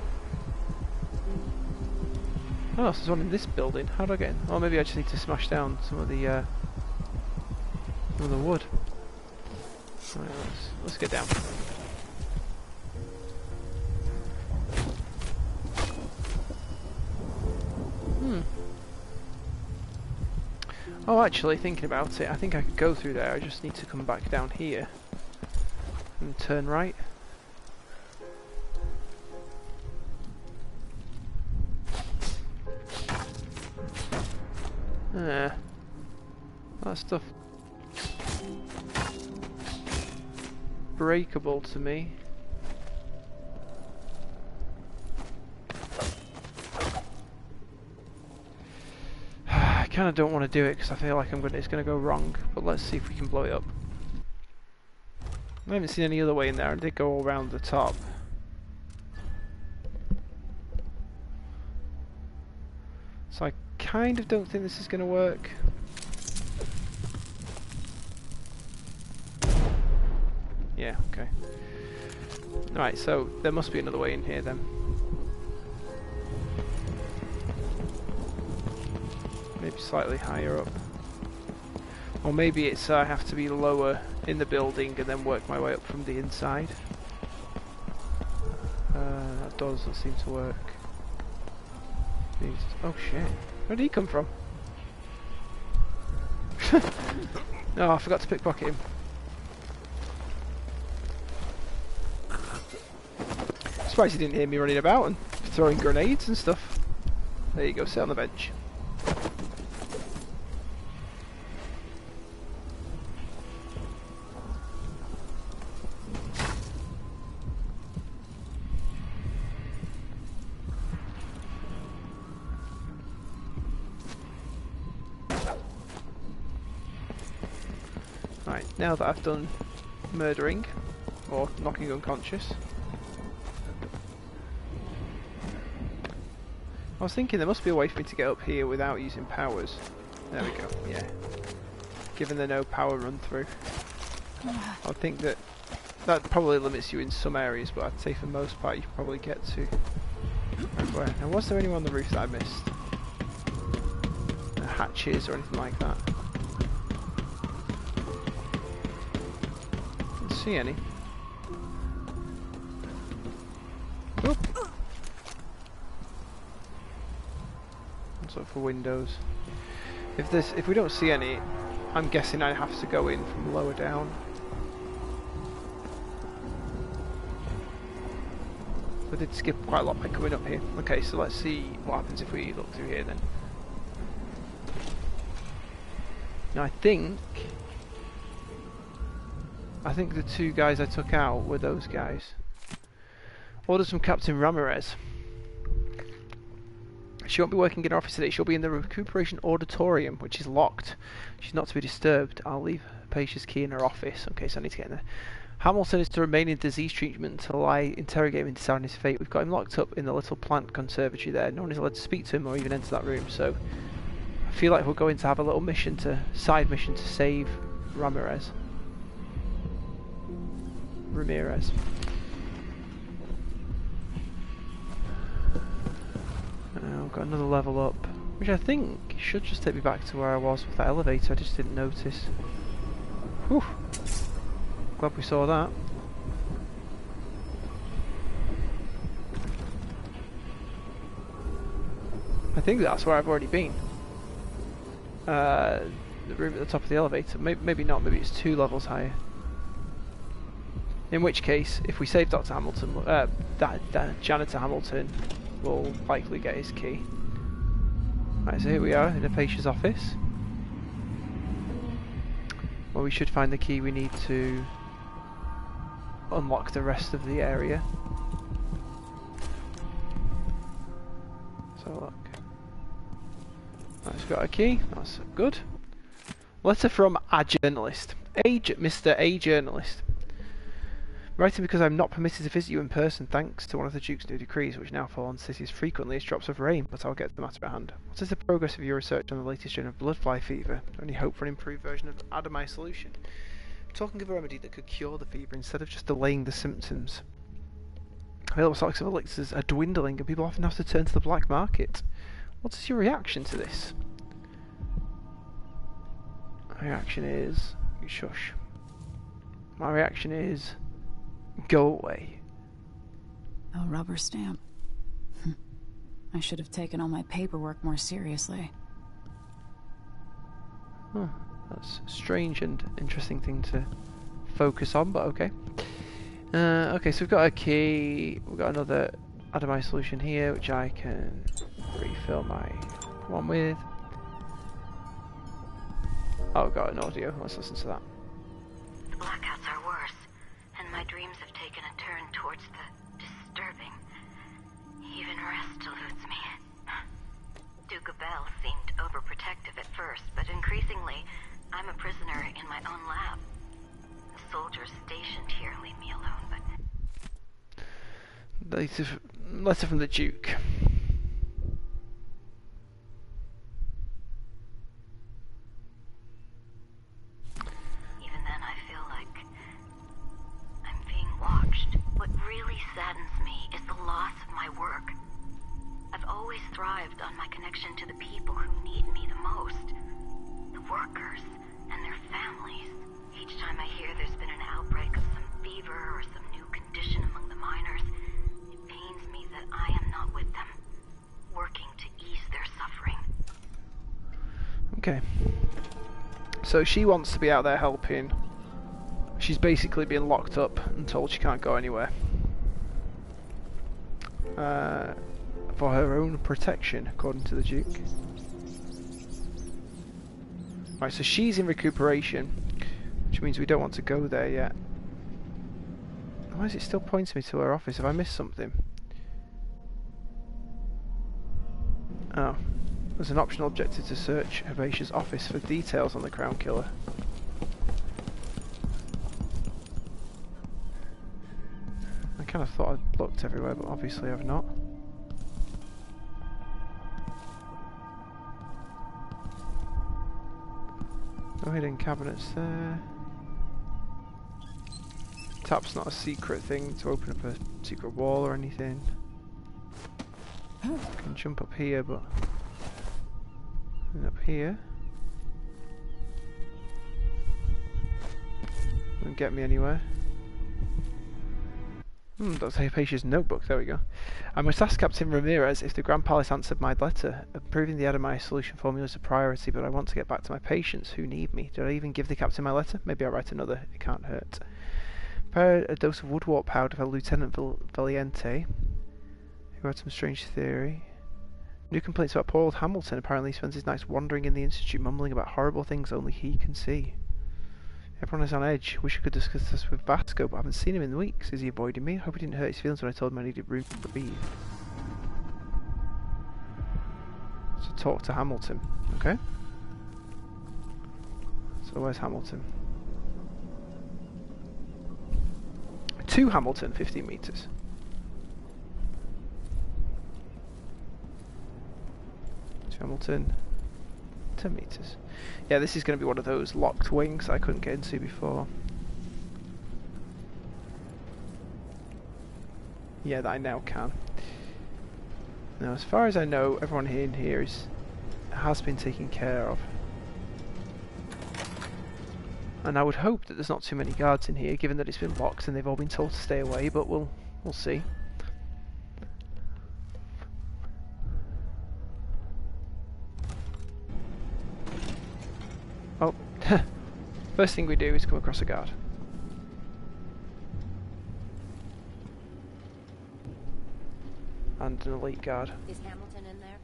Oh, so there's one in this building. How do I get in? Oh, maybe I just need to smash down some of the wood. Right, let's get down. Oh, actually, thinking about it, I think I could go through there. I just need to come back down here and turn right. That stuff breakable to me. I kind of don't want to do it because I feel like it's going to go wrong, but let's see if we can blow it up. I haven't seen any other way in there. I did go all around the top. So I kind of don't think this is going to work. Yeah, okay. Right, so there must be another way in here then. Maybe slightly higher up. Or maybe it's I have to be lower in the building and then work my way up from the inside. That doesn't seem to work. Oh shit. Where did he come from? Oh, I forgot to pickpocket him. Surprised he didn't hear me running about and throwing grenades and stuff. There you go, sit on the bench. Right, now that I've done murdering, or knocking unconscious, I was thinking there must be a way for me to get up here without using powers. There we go, yeah. Given the no power run through. I think that probably limits you in some areas, but I'd say for the most part you can probably get to everywhere. Now, was there anyone on the roof that I missed? Hatches or anything like that? Didn't see any. Oop. So for windows, if we don't see any, I'm guessing I have to go in from lower down. We did skip quite a lot by coming up here. Okay, so let's see what happens if we look through here then. Now I think the 2 guys I took out were those guys. Orders from Captain Ramirez. She won't be working in her office today. She'll be in the recuperation auditorium, which is locked. She's not to be disturbed. I'll leave Paisha's key in her office. Okay, so I need to get in there. Hamilton is to remain in disease treatment until I interrogate him and decide on his fate. We've got him locked up in the little plant conservatory there. No one is allowed to speak to him or even enter that room. So I feel like we're going to have a little side mission to save Ramirez. I've got another level up, which I think should just take me back to where I was with that elevator. I just didn't notice. Whew. Glad we saw that. I think that's where I've already been. The room at the top of the elevator. Maybe not, maybe it's 2 levels higher. In which case, if we save Dr. Hamilton, that Janitor Hamilton will likely get his key. Right, so here we are in the patient's office. Well, we should find the key we need to unlock the rest of the area. So look. Right, we've got a key, that's good. Letter from a journalist. Mr. A journalist. Writing because I'm not permitted to visit you in person thanks to one of the Duke's new decrees, which now fall on cities frequently as drops of rain, but I'll get to the matter at hand. What is the progress of your research on the latest strain of bloodfly fever? Only hope for an improved version of Addermire solution. Talking of a remedy that could cure the fever instead of just delaying the symptoms. Available stocks of elixirs are dwindling and people often have to turn to the black market. What is your reaction to this? My reaction is... shush. My reaction is... go away. A rubber stamp. I should have taken all my paperwork more seriously. Oh, that's a strange and interesting thing to focus on, but okay. Okay, so we've got a key. We've got another Addermire solution here, which I can refill my one with. Oh, we've got an audio. Let's listen to that. The blackouts are worse, and my dreams have taken a turn towards the disturbing. Even rest eludes me. Duke Bell seemed overprotective at first, but increasingly, I'm a prisoner in my own lab. The soldiers stationed here leave me alone, but... Letter from the Duke. Even then, I feel like I'm being watched. What really saddens me is the loss of my work. I've always thrived on my connection to the people who need me the most. The workers and their families. Each time I hear there's been an outbreak of some fever or some new condition among the miners, it pains me that I am not with them, working to ease their suffering. Okay. So she wants to be out there helping. She's basically been locked up and told she can't go anywhere. For her own protection, according to the Duke. Right, so she's in recuperation, which means we don't want to go there yet. Why is it still pointing me to her office? Have I missed something? Oh. There's an optional objective to search Herbacea's office for details on the Crown Killer. I kind of thought I'd looked everywhere, but obviously I've not. No hidden cabinets there. Tap's not a secret thing to open up a secret wall or anything. I can jump up here, but... and up here... won't get me anywhere. That's Hypatia's notebook, there we go. I must ask Captain Ramirez if the Grand Palace answered my letter. Approving the Addermire solution formula is a priority, but I want to get back to my patients who need me. Did I even give the Captain my letter? Maybe I'll write another, it can't hurt. Prepare a dose of woodwort powder for Lieutenant Valiente, who had some strange theory. New complaints about poor old Hamilton. Apparently he spends his nights wandering in the Institute, mumbling about horrible things only he can see. Everyone is on edge. Wish I could discuss this with Vasco, but I haven't seen him in weeks. Is he avoiding me? I hope he didn't hurt his feelings when I told him I needed room to breathe. So talk to Hamilton. Okay. So where's Hamilton? To Hamilton, 15 meters. To Hamilton, 10 meters. Yeah, this is going to be one of those locked wings I couldn't get into before. Yeah, that I now can. Now, as far as I know, everyone here in here has been taken care of. And I would hope that there's not too many guards in here, given that it's been locked and they've all been told to stay away, but we'll see. Oh, first thing we do is come across a guard. And an elite guard. Is Hamilton in there?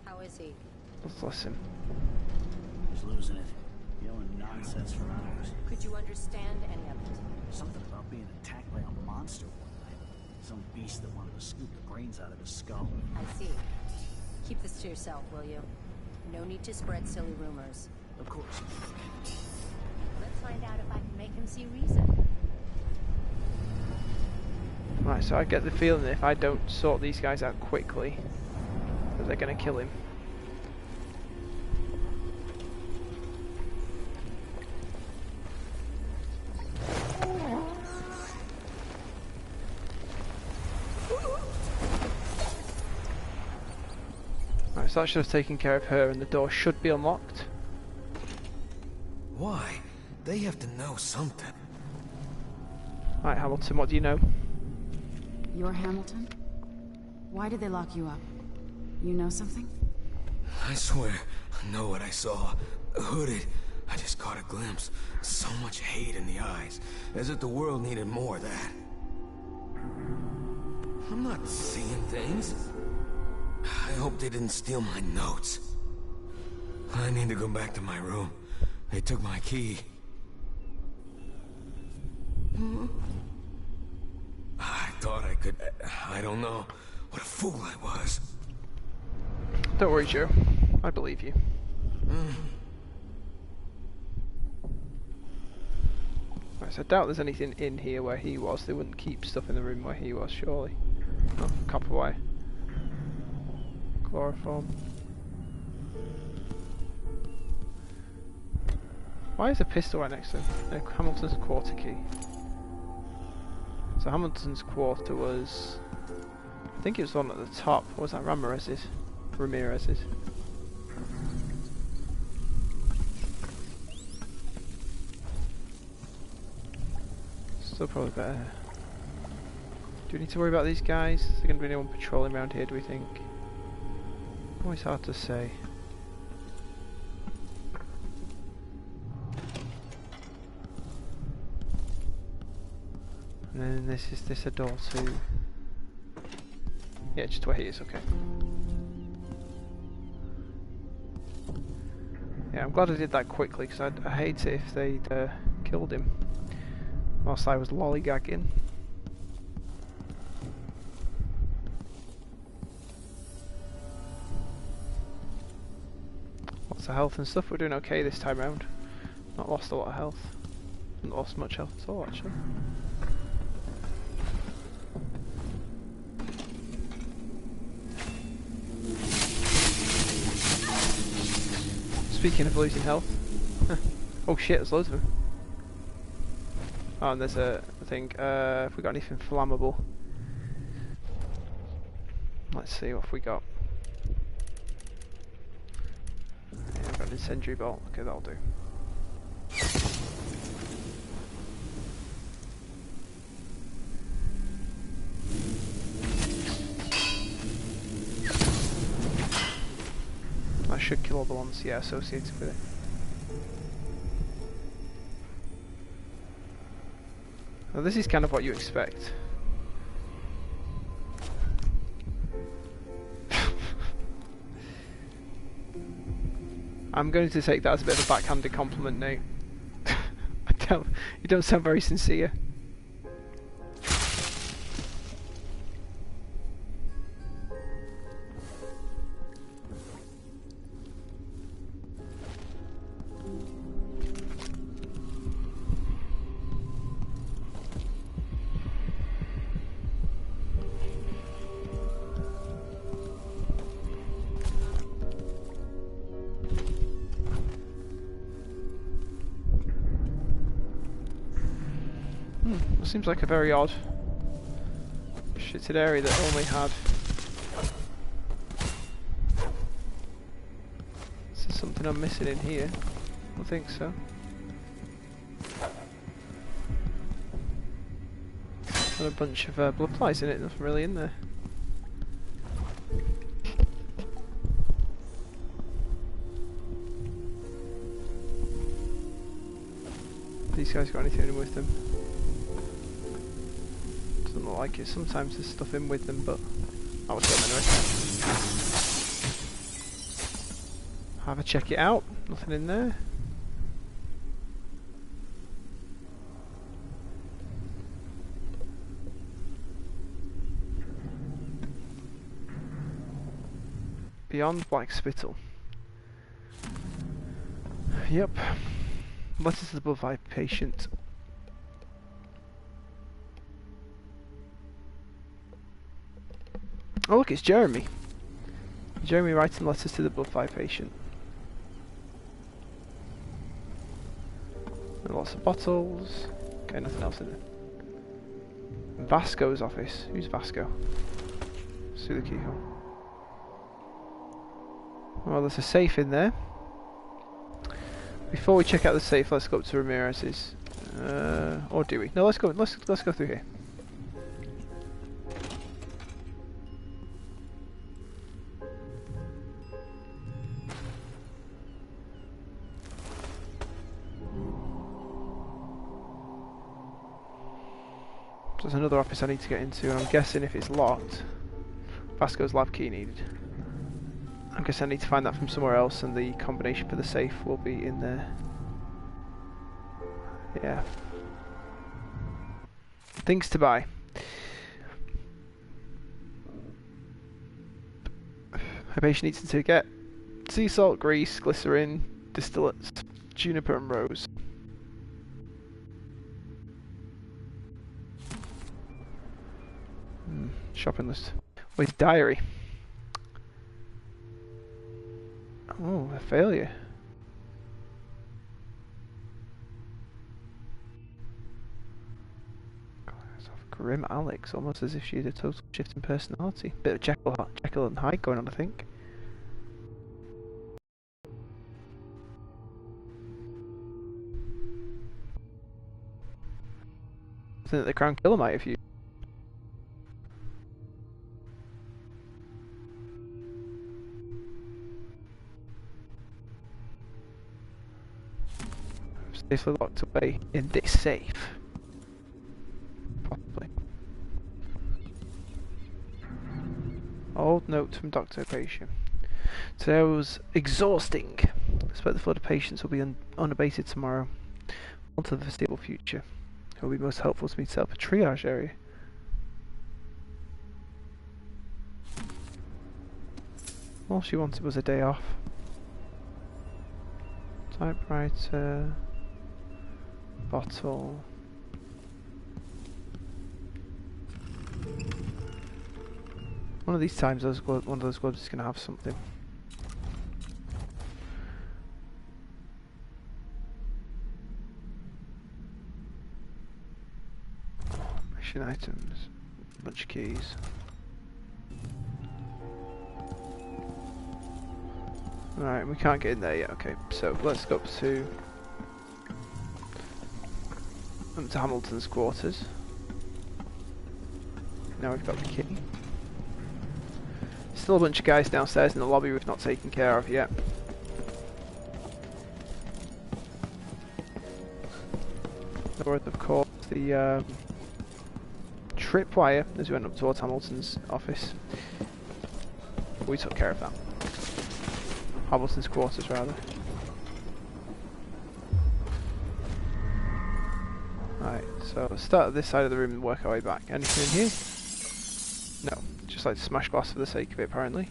How is he? Bless him. He's losing it. Yelling nonsense for hours. Could you understand any of it? Something about being attacked by a monster one night. Some beast that wanted to scoop the brains out of his skull. I see. Keep this to yourself, will you? No need to spread silly rumors. Of course. Let's find out if I can make him see reason. Right, so I get the feeling that if I don't sort these guys out quickly, that they're going to kill him. Right, so that should have taken care of her, and the door should be unlocked. Why? They have to know something. Right, Hamilton, what do you know? You're Hamilton? Why did they lock you up? You know something? I swear, I know what I saw. Hooded. I just caught a glimpse. So much hate in the eyes. As if the world needed more of that. I'm not seeing things. I hope they didn't steal my notes. I need to go back to my room. They took my key. I thought I could... I don't know. What a fool I was. Don't worry, Joe. I believe you. Right, so I doubt there's anything in here where he was. They wouldn't keep stuff in the room where he was, surely. Oh, copper wire. Chloroform. Why is a pistol right next to him? Hamilton's quarter key. So Hamilton's quarter was... I think it was the one at the top. What was that? Ramirez's? Still probably better. Do we need to worry about these guys? Is there going to be anyone patrolling around here, do we think? Always hard to say. And then is this a door too? Yeah, just where he is, okay. Yeah, I'm glad I did that quickly, because I hate it if they'd killed him whilst I was lollygagging. Lots of health and stuff, we're doing okay this time round. Not lost a lot of health. Not lost much health at all, actually. Speaking of losing health, oh shit, there's loads of them. Oh, and there's a thing. Have we got anything flammable? Let's see what we got. Yeah, I've got an incendiary bolt. Okay, that'll do. That should kill all the ones, yeah, associated with it. Now this is kind of what you expect. I'm going to take that as a bit of a backhanded compliment, Nate. You don't sound very sincere. Seems like a very odd shitted area that only had something I'm missing in here. I think so. Got a bunch of blood flies in it, nothing really in there. These guys got anything in with them? Doesn't look like it. Sometimes there's stuff in with them, but I was going anyway. Have a check it out. Nothing in there. Beyond Black Spittle. Yep. Letters to the Blood Five patient. Oh look, it's Jeremy. Jeremy writing letters to the Blood Five patient. And lots of bottles. Okay, nothing else in there. Vasco's office. Who's Vasco? See the keyhole. Well, there's a safe in there. Before we check out the safe, let's go up to Ramirez's. Or do we? No, let's go. Let's go through here. So there's another office I need to get into, and I'm guessing if it's locked, Vasco's lab key needed. I guess I need to find that from somewhere else, and the combination for the safe will be in there. Yeah. Things to buy. A patient needs to get sea salt, grease, glycerin, distillates, juniper and rose. Shopping list. With diary. Oh, a failure. Grim Alex, almost as if she had a total shift in personality. Bit of Jekyll and Hyde going on, I think. I think that the Crown Killer might have used. Safely locked away in this safe. Possibly. Old note from Dr. Patient. Today was exhausting. I expect the flood of patients will be unabated tomorrow. On to the foreseeable future. It will be most helpful to me to set up a triage area. All she wanted was a day off. Typewriter. Bottle. One of these times, one of those gloves is going to have something. Mission items, a bunch of keys. Alright, we can't get in there yet. Okay, so let's go up to Hamilton's quarters. Now we've got the key. Still a bunch of guys downstairs in the lobby we've not taken care of yet. There was, of course, the tripwire as we went up towards Hamilton's office. We took care of that. Hamilton's quarters, rather. Right, so let's start at this side of the room and work our way back. Anything in here? No. Just like to smash glass for the sake of it, apparently.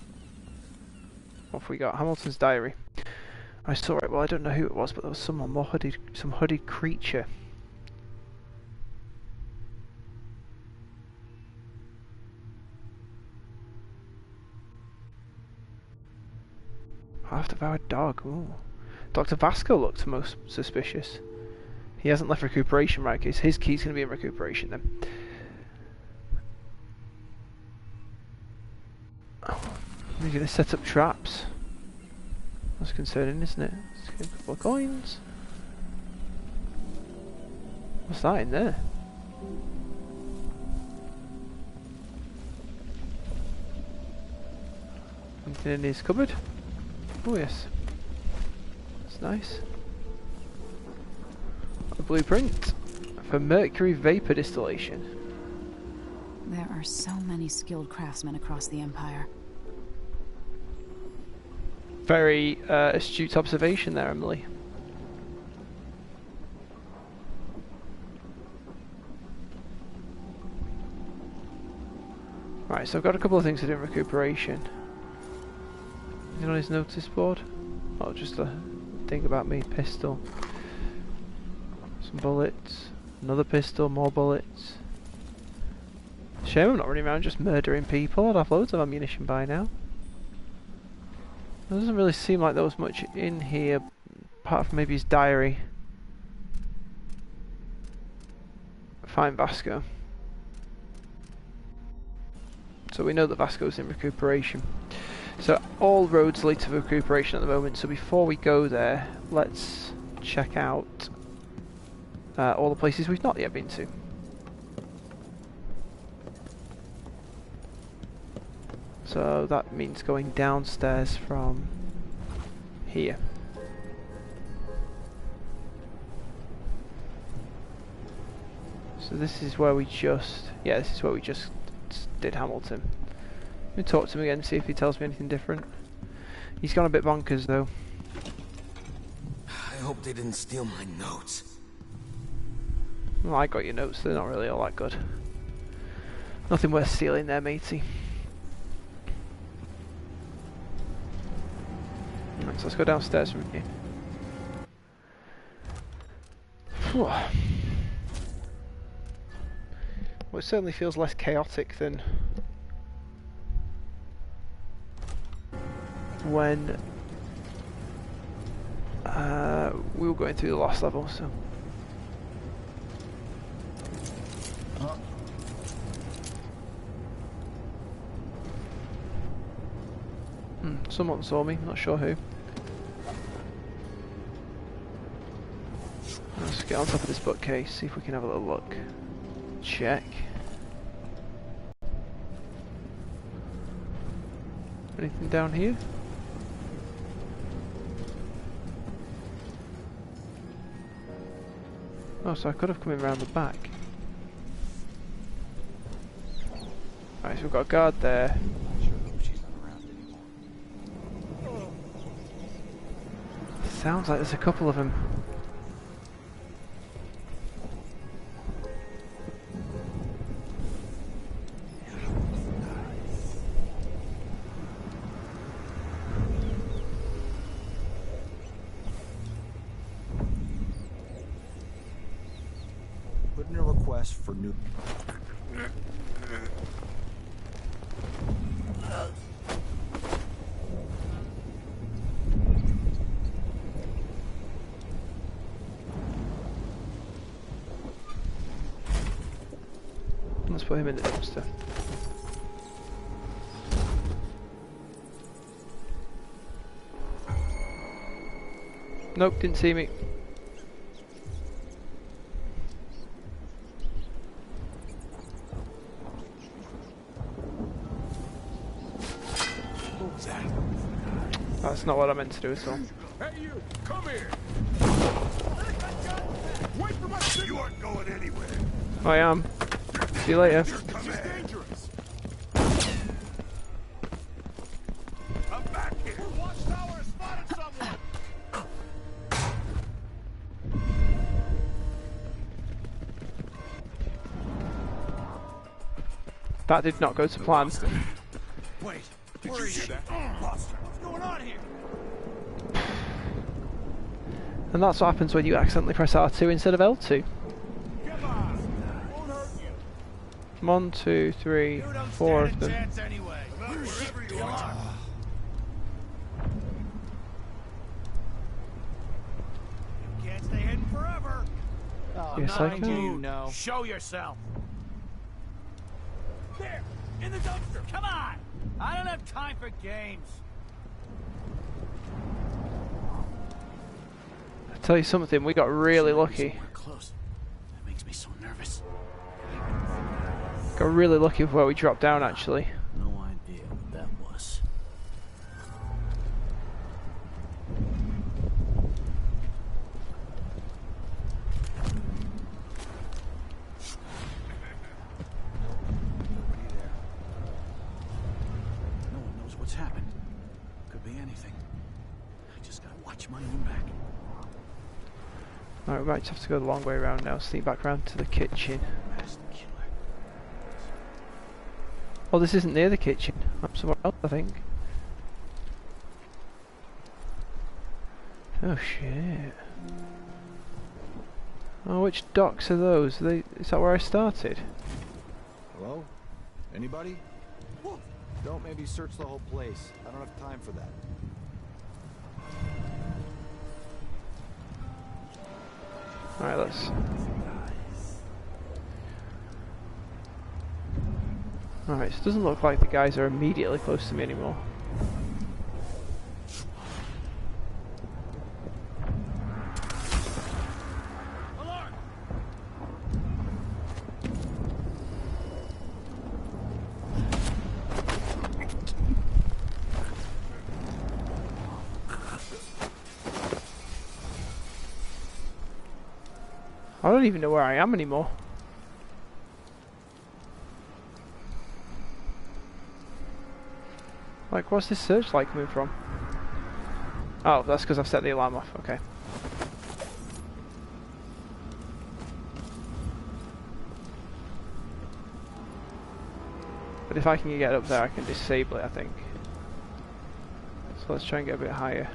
What have we got? Hamilton's diary. I saw it, well I don't know who it was, but there was someone more hooded, some hooded creature. Half-devoured dog, ooh. Dr. Vasco looked most suspicious. He hasn't left recuperation, right? Okay, so his key's going to be in recuperation then. Oh, he's going to set up traps. That's concerning, isn't it? Let's get a couple of coins. What's that in there? Anything in his cupboard? Oh yes. That's nice. A blueprint for mercury vapor distillation. There are so many skilled craftsmen across the Empire. Very astute observation there, Emily. Right, so I've got a couple of things to do in recuperation. Anything on his notice board? Oh, just a thing about me. Pistol. Some bullets. Another pistol, more bullets. Shame I'm not running around just murdering people. I'd have loads of ammunition by now. It doesn't really seem like there was much in here, apart from maybe his diary. Find Vasco. So we know that Vasco's in recuperation. So all roads lead to recuperation at the moment, so before we go there, let's check out all the places we've not yet been to. So that means going downstairs from here. So this is where we just, this is where we just did Hamilton. Let me talk to him again and see if he tells me anything different. He's gone a bit bonkers though. I hope they didn't steal my notes. Well, I got your notes, they're not really all that good. Nothing worth stealing there, matey. Right, so let's go downstairs from here. Whew. Well, it certainly feels less chaotic than when we were going through the last level, so. Someone saw me, not sure who. Let's get on top of this bookcase, see if we can have a little look. Check. Anything down here? Oh, so I could have come in around the back. Right, so we've got a guard there. Sounds like there's a couple of them. Put in a request for new... Let's put him in the dumpster. Nope, didn't see me. What was that? That's not what I meant to do at all. Hey you, come here! Wait for my signal! You aren't going anywhere. I am. See you later. This is dangerous. I'm back here. Watchtower has spotted someone. That did not go to plan. Wait, did you hear that? Buster, what's going on here? And that's what happens when you accidentally press R2 instead of L2. Come on, won't hurt you. 1, 2, 3, 4 of them. Anyway. Wherever you are. You can't stay hidden forever. Yes, I can. You know. Show yourself. There, in the dumpster. Come on. I don't have time for games. Tell you something, we got really lucky. Close. That makes me so nervous. Got really lucky with where we dropped down, actually. No idea what that was. Nobody there. No one knows what's happened. Could be anything. I just gotta watch my own back. Alright, we might just have to go the long way around now. Sneak back round to the kitchen. That's the killer. Oh, this isn't near the kitchen. I'm somewhere else, I think. Oh shit. Oh, which docks are those? Is that where I started? Hello? Anybody? Don't maybe search the whole place. I don't have time for that. Alright, let's... Alright, so it doesn't look like the guys are immediately close to me anymore. I don't even know where I am anymore. Like, what's this searchlight coming from? Oh, that's because I've set the alarm off. Okay. But if I can get up there, I can disable it, I think. So let's try and get a bit higher.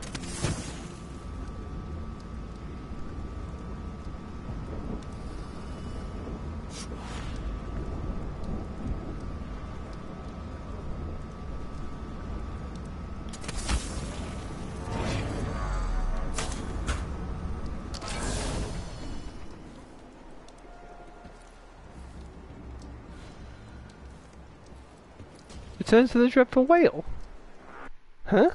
Return to the dreadful whale? Huh?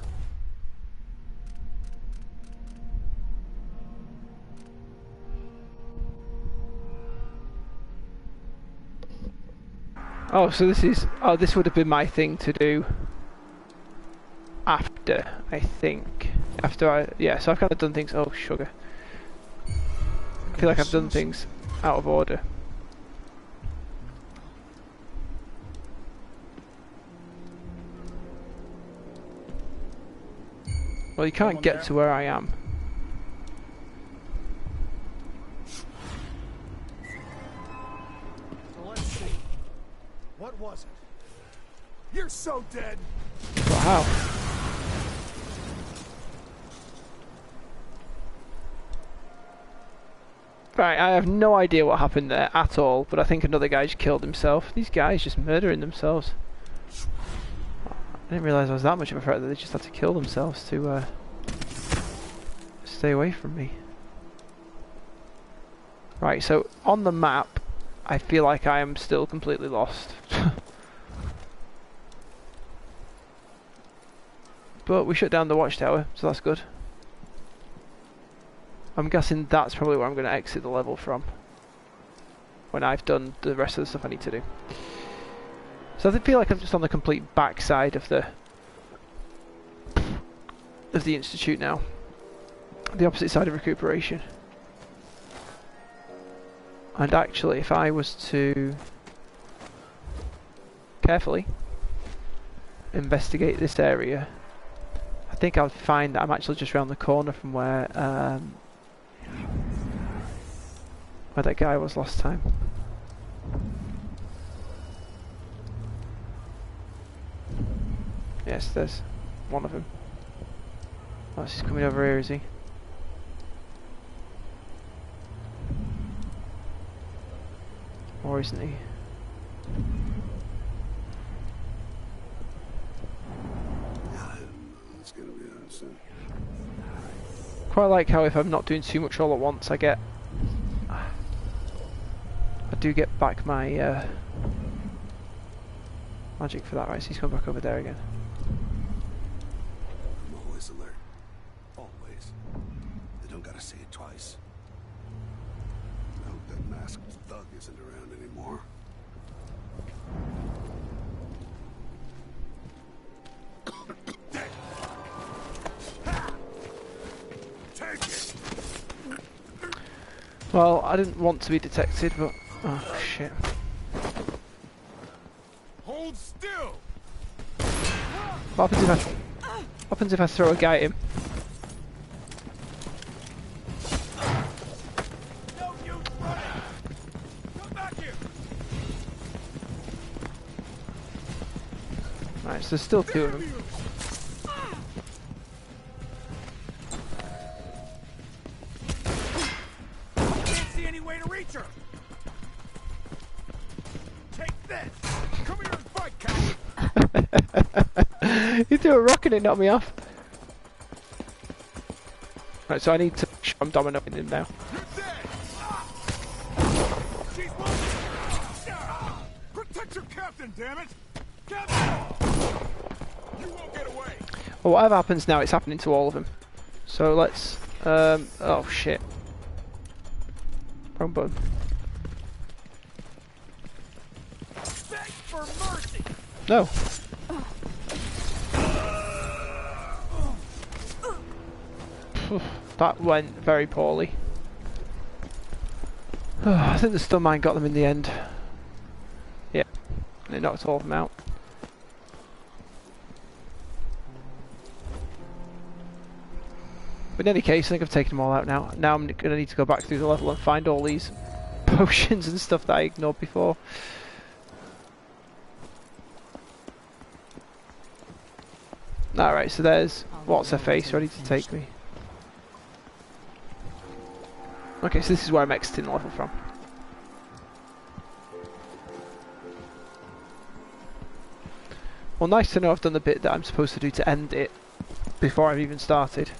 Oh, so this is... Oh, this would have been my thing to do after, I think. After I... Yeah, so I've kind of done things... Oh, sugar. I feel like I've done things out of order. Well, you can't get to where I am. So let's see. What was it? You're so dead. Wow. Right, I have no idea what happened there at all, but I think another guy just killed himself. These guys just murdering themselves. I didn't realise I was that much of a threat that they just had to kill themselves to stay away from me. Right, so on the map, I feel like I am still completely lost. But we shut down the watchtower, so that's good. I'm guessing that's probably where I'm going to exit the level from when I've done the rest of the stuff I need to do. So I feel like I'm just on the complete backside of the Institute now. The opposite side of recuperation. And actually, if I was to carefully investigate this area, I think I'll find that I'm actually just around the corner from where that guy was last time. Yes, there's one of them. Oh, he's coming over here, is he? Or isn't he? It's gonna be on soon. Quite like how if I'm not doing too much all at once, I do get back my magic for that. Right, so he's coming back over there again. I'm always alert. Always. The Don't gotta say it twice. I hope that masked thug isn't around anymore. Take it. Well, I didn't want to be detected, but oh shit. Hold still. What happens if I throw a guy at him? No use running. Come back here. Right, so there's still two of them. Can't see any way to reach her. Take this. Come here and fight, coward. He threw a rock and it knocked me off. Right, so I need to show I'm dominating him now. You're dead. She's moving. Protect your captain, damn it. Captain. You won't get away. Well, whatever happens now, it's happening to all of them. So let's, oh shit. Wrong button. Beg for mercy. No. That went very poorly. I think the stun mine got them in the end. Yeah, and it knocked all of them out. But in any case, I think I've taken them all out now. Now I'm going to need to go back through the level and find all these potions and stuff that I ignored before. Alright, so there's what's her face ready to take me. Okay, so this is where I'm exiting the level from. Well, nice to know I've done the bit that I'm supposed to do to end it before I've even started.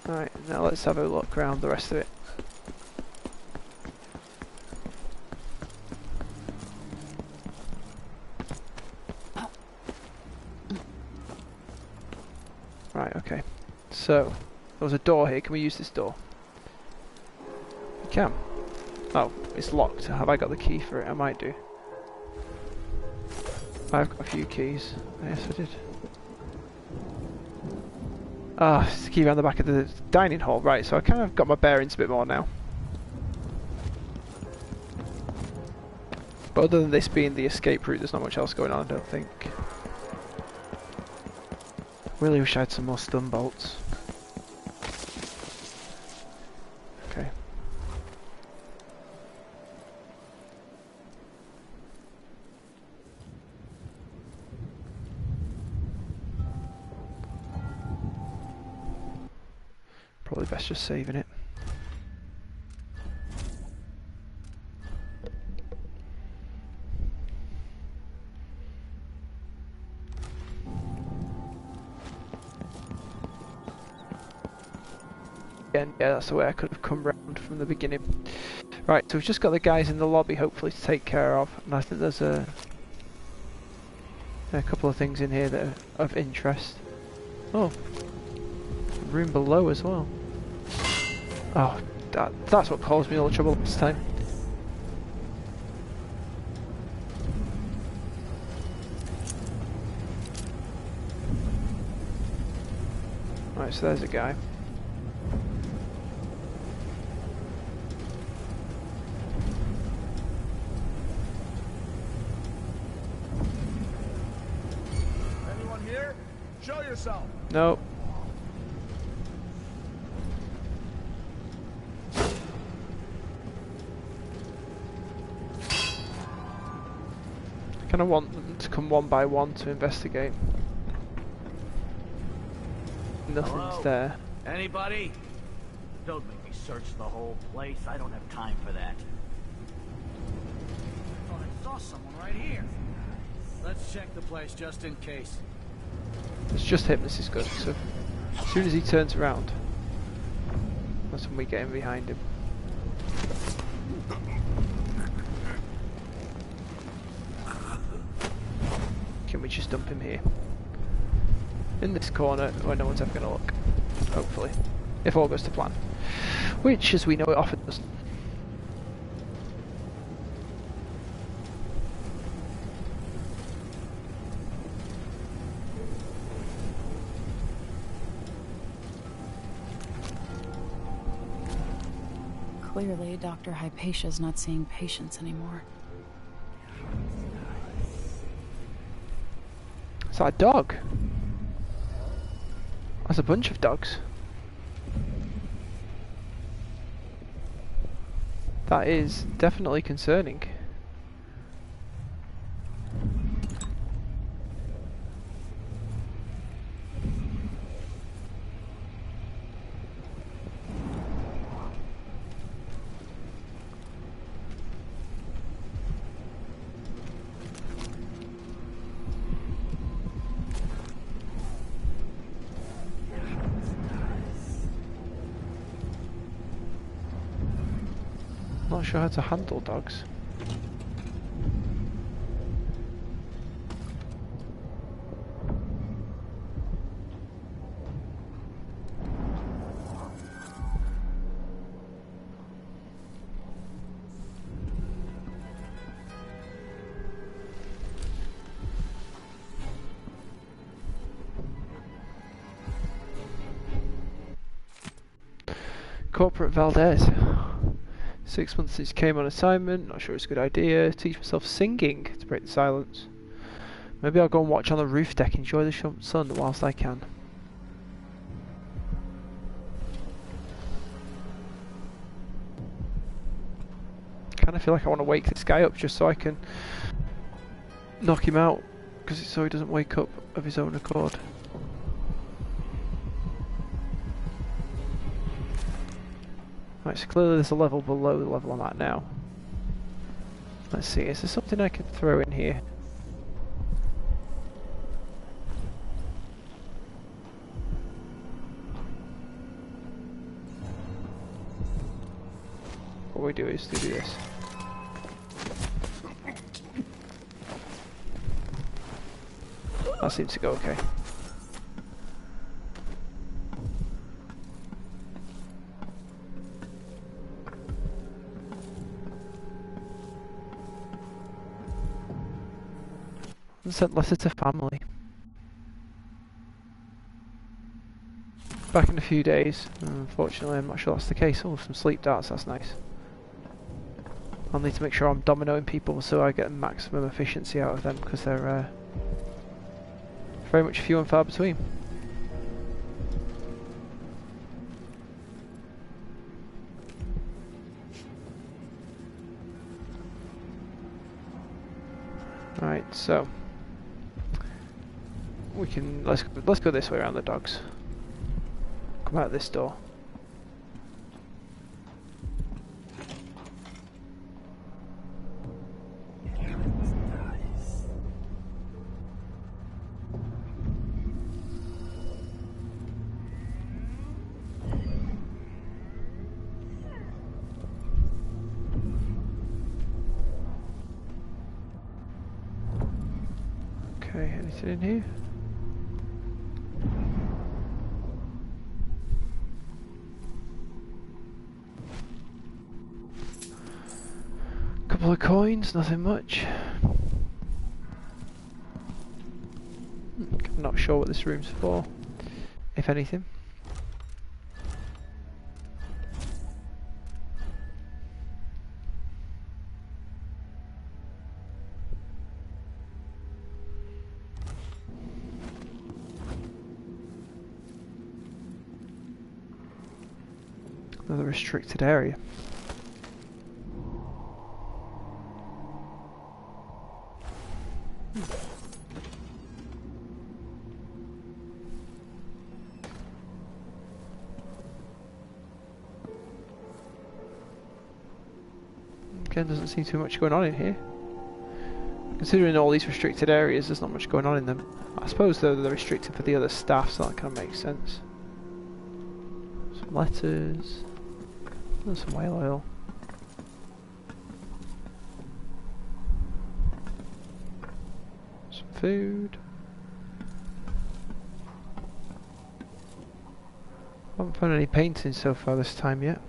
Alright, now let's have a look around the rest of it. Right, okay. So, there was a door here. Can we use this door? We can. Oh, it's locked. Have I got the key for it? I might do. I've got a few keys. Yes, I did. Ah, it's the key around the back of the dining hall. Right, so I kind of got my bearings a bit more now. But other than this being the escape route, there's not much else going on, I don't think. Really wish I had some more stun bolts. Okay. Probably best just saving it. Again, yeah, that's the way I could have come round from the beginning. Right, so we've just got the guys in the lobby hopefully to take care of, and I think there's a couple of things in here that are of interest. Oh, a room below as well. Oh, that's what caused me all the trouble this time. Right, so there's a guy. Anyone here? Show yourself. Nope. I kind of want them to come one by one to investigate. Nothing's Hello? there. Anybody? Don't make me search the whole place. I don't have time for that. I thought I saw someone right here. Let's check the place just in case. It's just him, this is good. So as soon as he turns around, that's when we get in behind him. Can we just dump him here? In this corner where no one's ever going to look. Hopefully. If all goes to plan. Which, as we know, it often doesn't. Clearly, Dr. Hypatia's not seeing patients anymore. Is that a dog? There's a bunch of dogs. That is definitely concerning. Not sure how to handle dogs. Corporate Valdez. 6 months since he came on assignment, not sure it's a good idea. Teach myself singing to break the silence. Maybe I'll go and watch on the roof deck, enjoy the sun whilst I can. Kinda feel like I want to wake this guy up just so I can knock him out, so he doesn't wake up of his own accord. Right, so clearly there's a level below the level I'm at now. Let's see, is there something I can throw in here? What we do is to do this. That seems to go okay. Sent letter to family. Back in a few days. Unfortunately, I'm not sure that's the case. Oh, some sleep darts, that's nice. I'll need to make sure I'm dominoing people so I get maximum efficiency out of them, because they're very much few and far between. Right, so we can let's go this way around the dogs. Come out this door. Okay, anything in here? Couple of coins, nothing much. I'm not sure what this room's for, if anything. Another restricted area. Again, doesn't seem too much going on in here. Considering all these restricted areas, there's not much going on in them. I suppose though they're restricted for the other staff, so that kind of makes sense. Some letters. And some whale oil. Some food. Haven't found any paintings so far this time yet.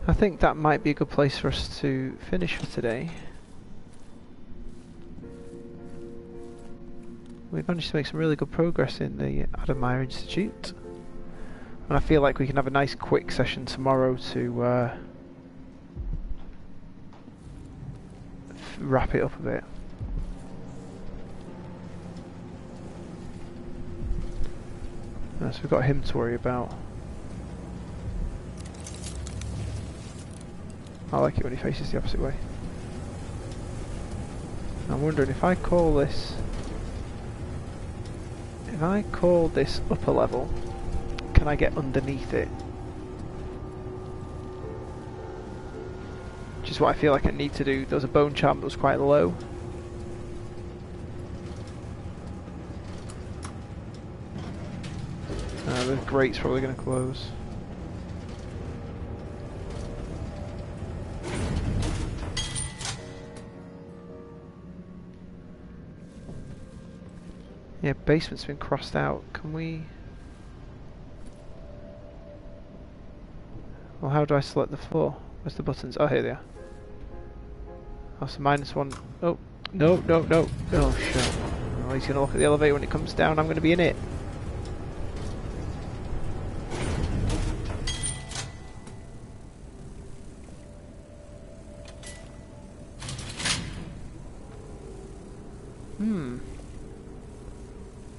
I think that might be a good place for us to finish for today. We've managed to make some really good progress in the Addermire Institute. And I feel like we can have a nice quick session tomorrow to wrap it up a bit. So we've got him to worry about. I like it when he faces the opposite way. I'm wondering if I call this... If I call this upper level, can I get underneath it? Which is what I feel like I need to do. There was a bone charm that was quite low. The grate's probably going to close. Yeah, basement's been crossed out. Can we... Well, how do I select the floor? Where's the buttons? Oh, here they are. Oh, so -1. Oh, no, no, no. Oh, shit. Oh, he's going to look at the elevator when it comes down. I'm going to be in it.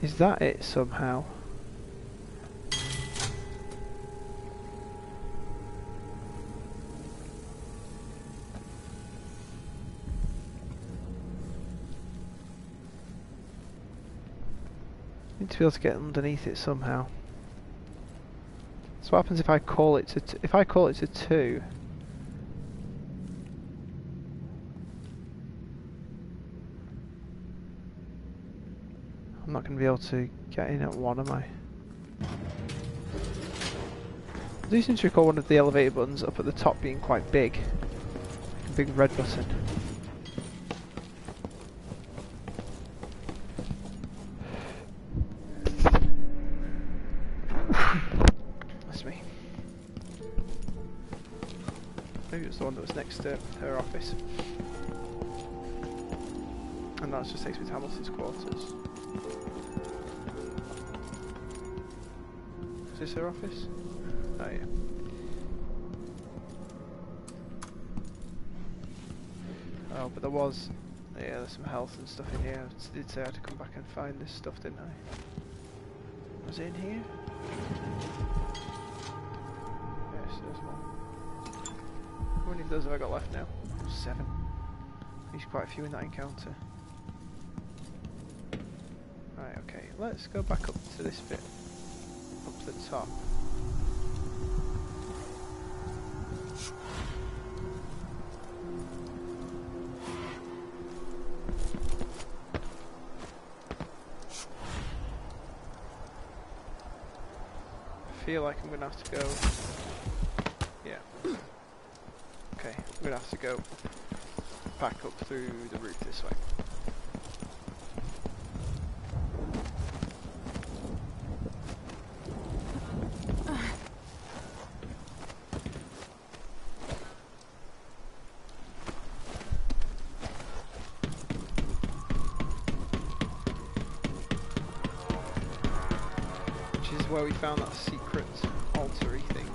Is that it somehow? Need to be able to get underneath it somehow. So what happens if I call it to if I call it to 2? I'm not going to be able to get in at 1, am I? I do seem to recall one of the elevator buttons up at the top being quite big. A big red button. That's me. Maybe it was the one that was next to her office. And that just takes me to Hamilton's quarters. Is this her office? Oh yeah. Oh, but there was... Yeah, there's some health and stuff in here. I did say I had to come back and find this stuff, didn't I? Was it in here? Yes, there's one. How many of those have I got left now? 7. There's quite a few in that encounter. Right, okay. Let's go back up to this bit. Up to the top. I feel like I'm gonna have to go... Yeah. Okay, I'm gonna have to go back up through the roof this way. Where we found that secret altar-y thing.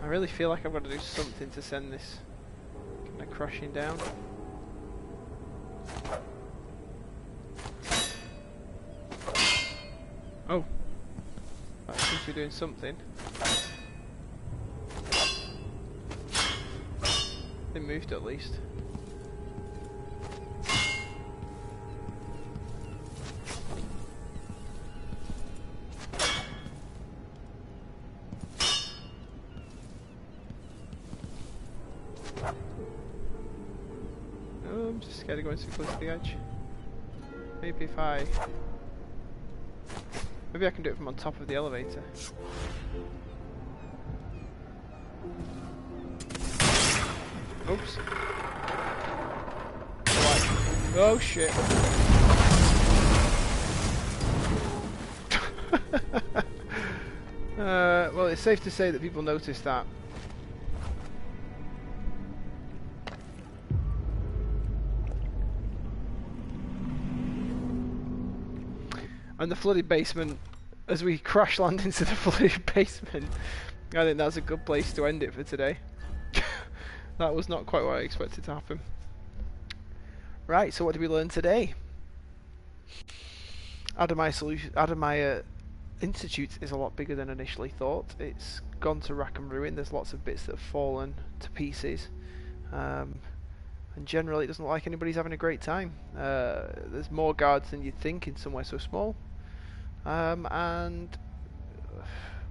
I really feel like I've got to do something to send this kind of crashing down. Oh. That seems to be doing something. They moved at least. scared of going too close to the edge. Maybe if I... Maybe I can do it from on top of the elevator. Oops. Oh shit. Well, it's safe to say that people noticed that. And the flooded basement, as we crash land into the flooded basement, I think that's a good place to end it for today. That was not quite what I expected to happen. Right, so what did we learn today? Addermire Institute is a lot bigger than initially thought. It's gone to rack and ruin. There's lots of bits that have fallen to pieces. And generally it doesn't look like anybody's having a great time. There's more guards than you'd think in somewhere so small. And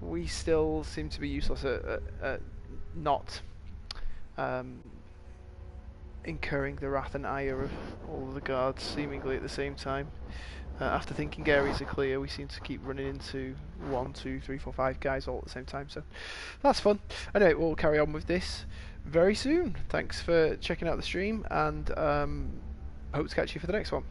we still seem to be useless at not incurring the wrath and ire of all of the guards seemingly at the same time. After thinking areas are clear, we seem to keep running into 1, 2, 3, 4, 5 guys all at the same time, so that's fun. Anyway, we'll carry on with this very soon. Thanks for checking out the stream, and hope to catch you for the next one.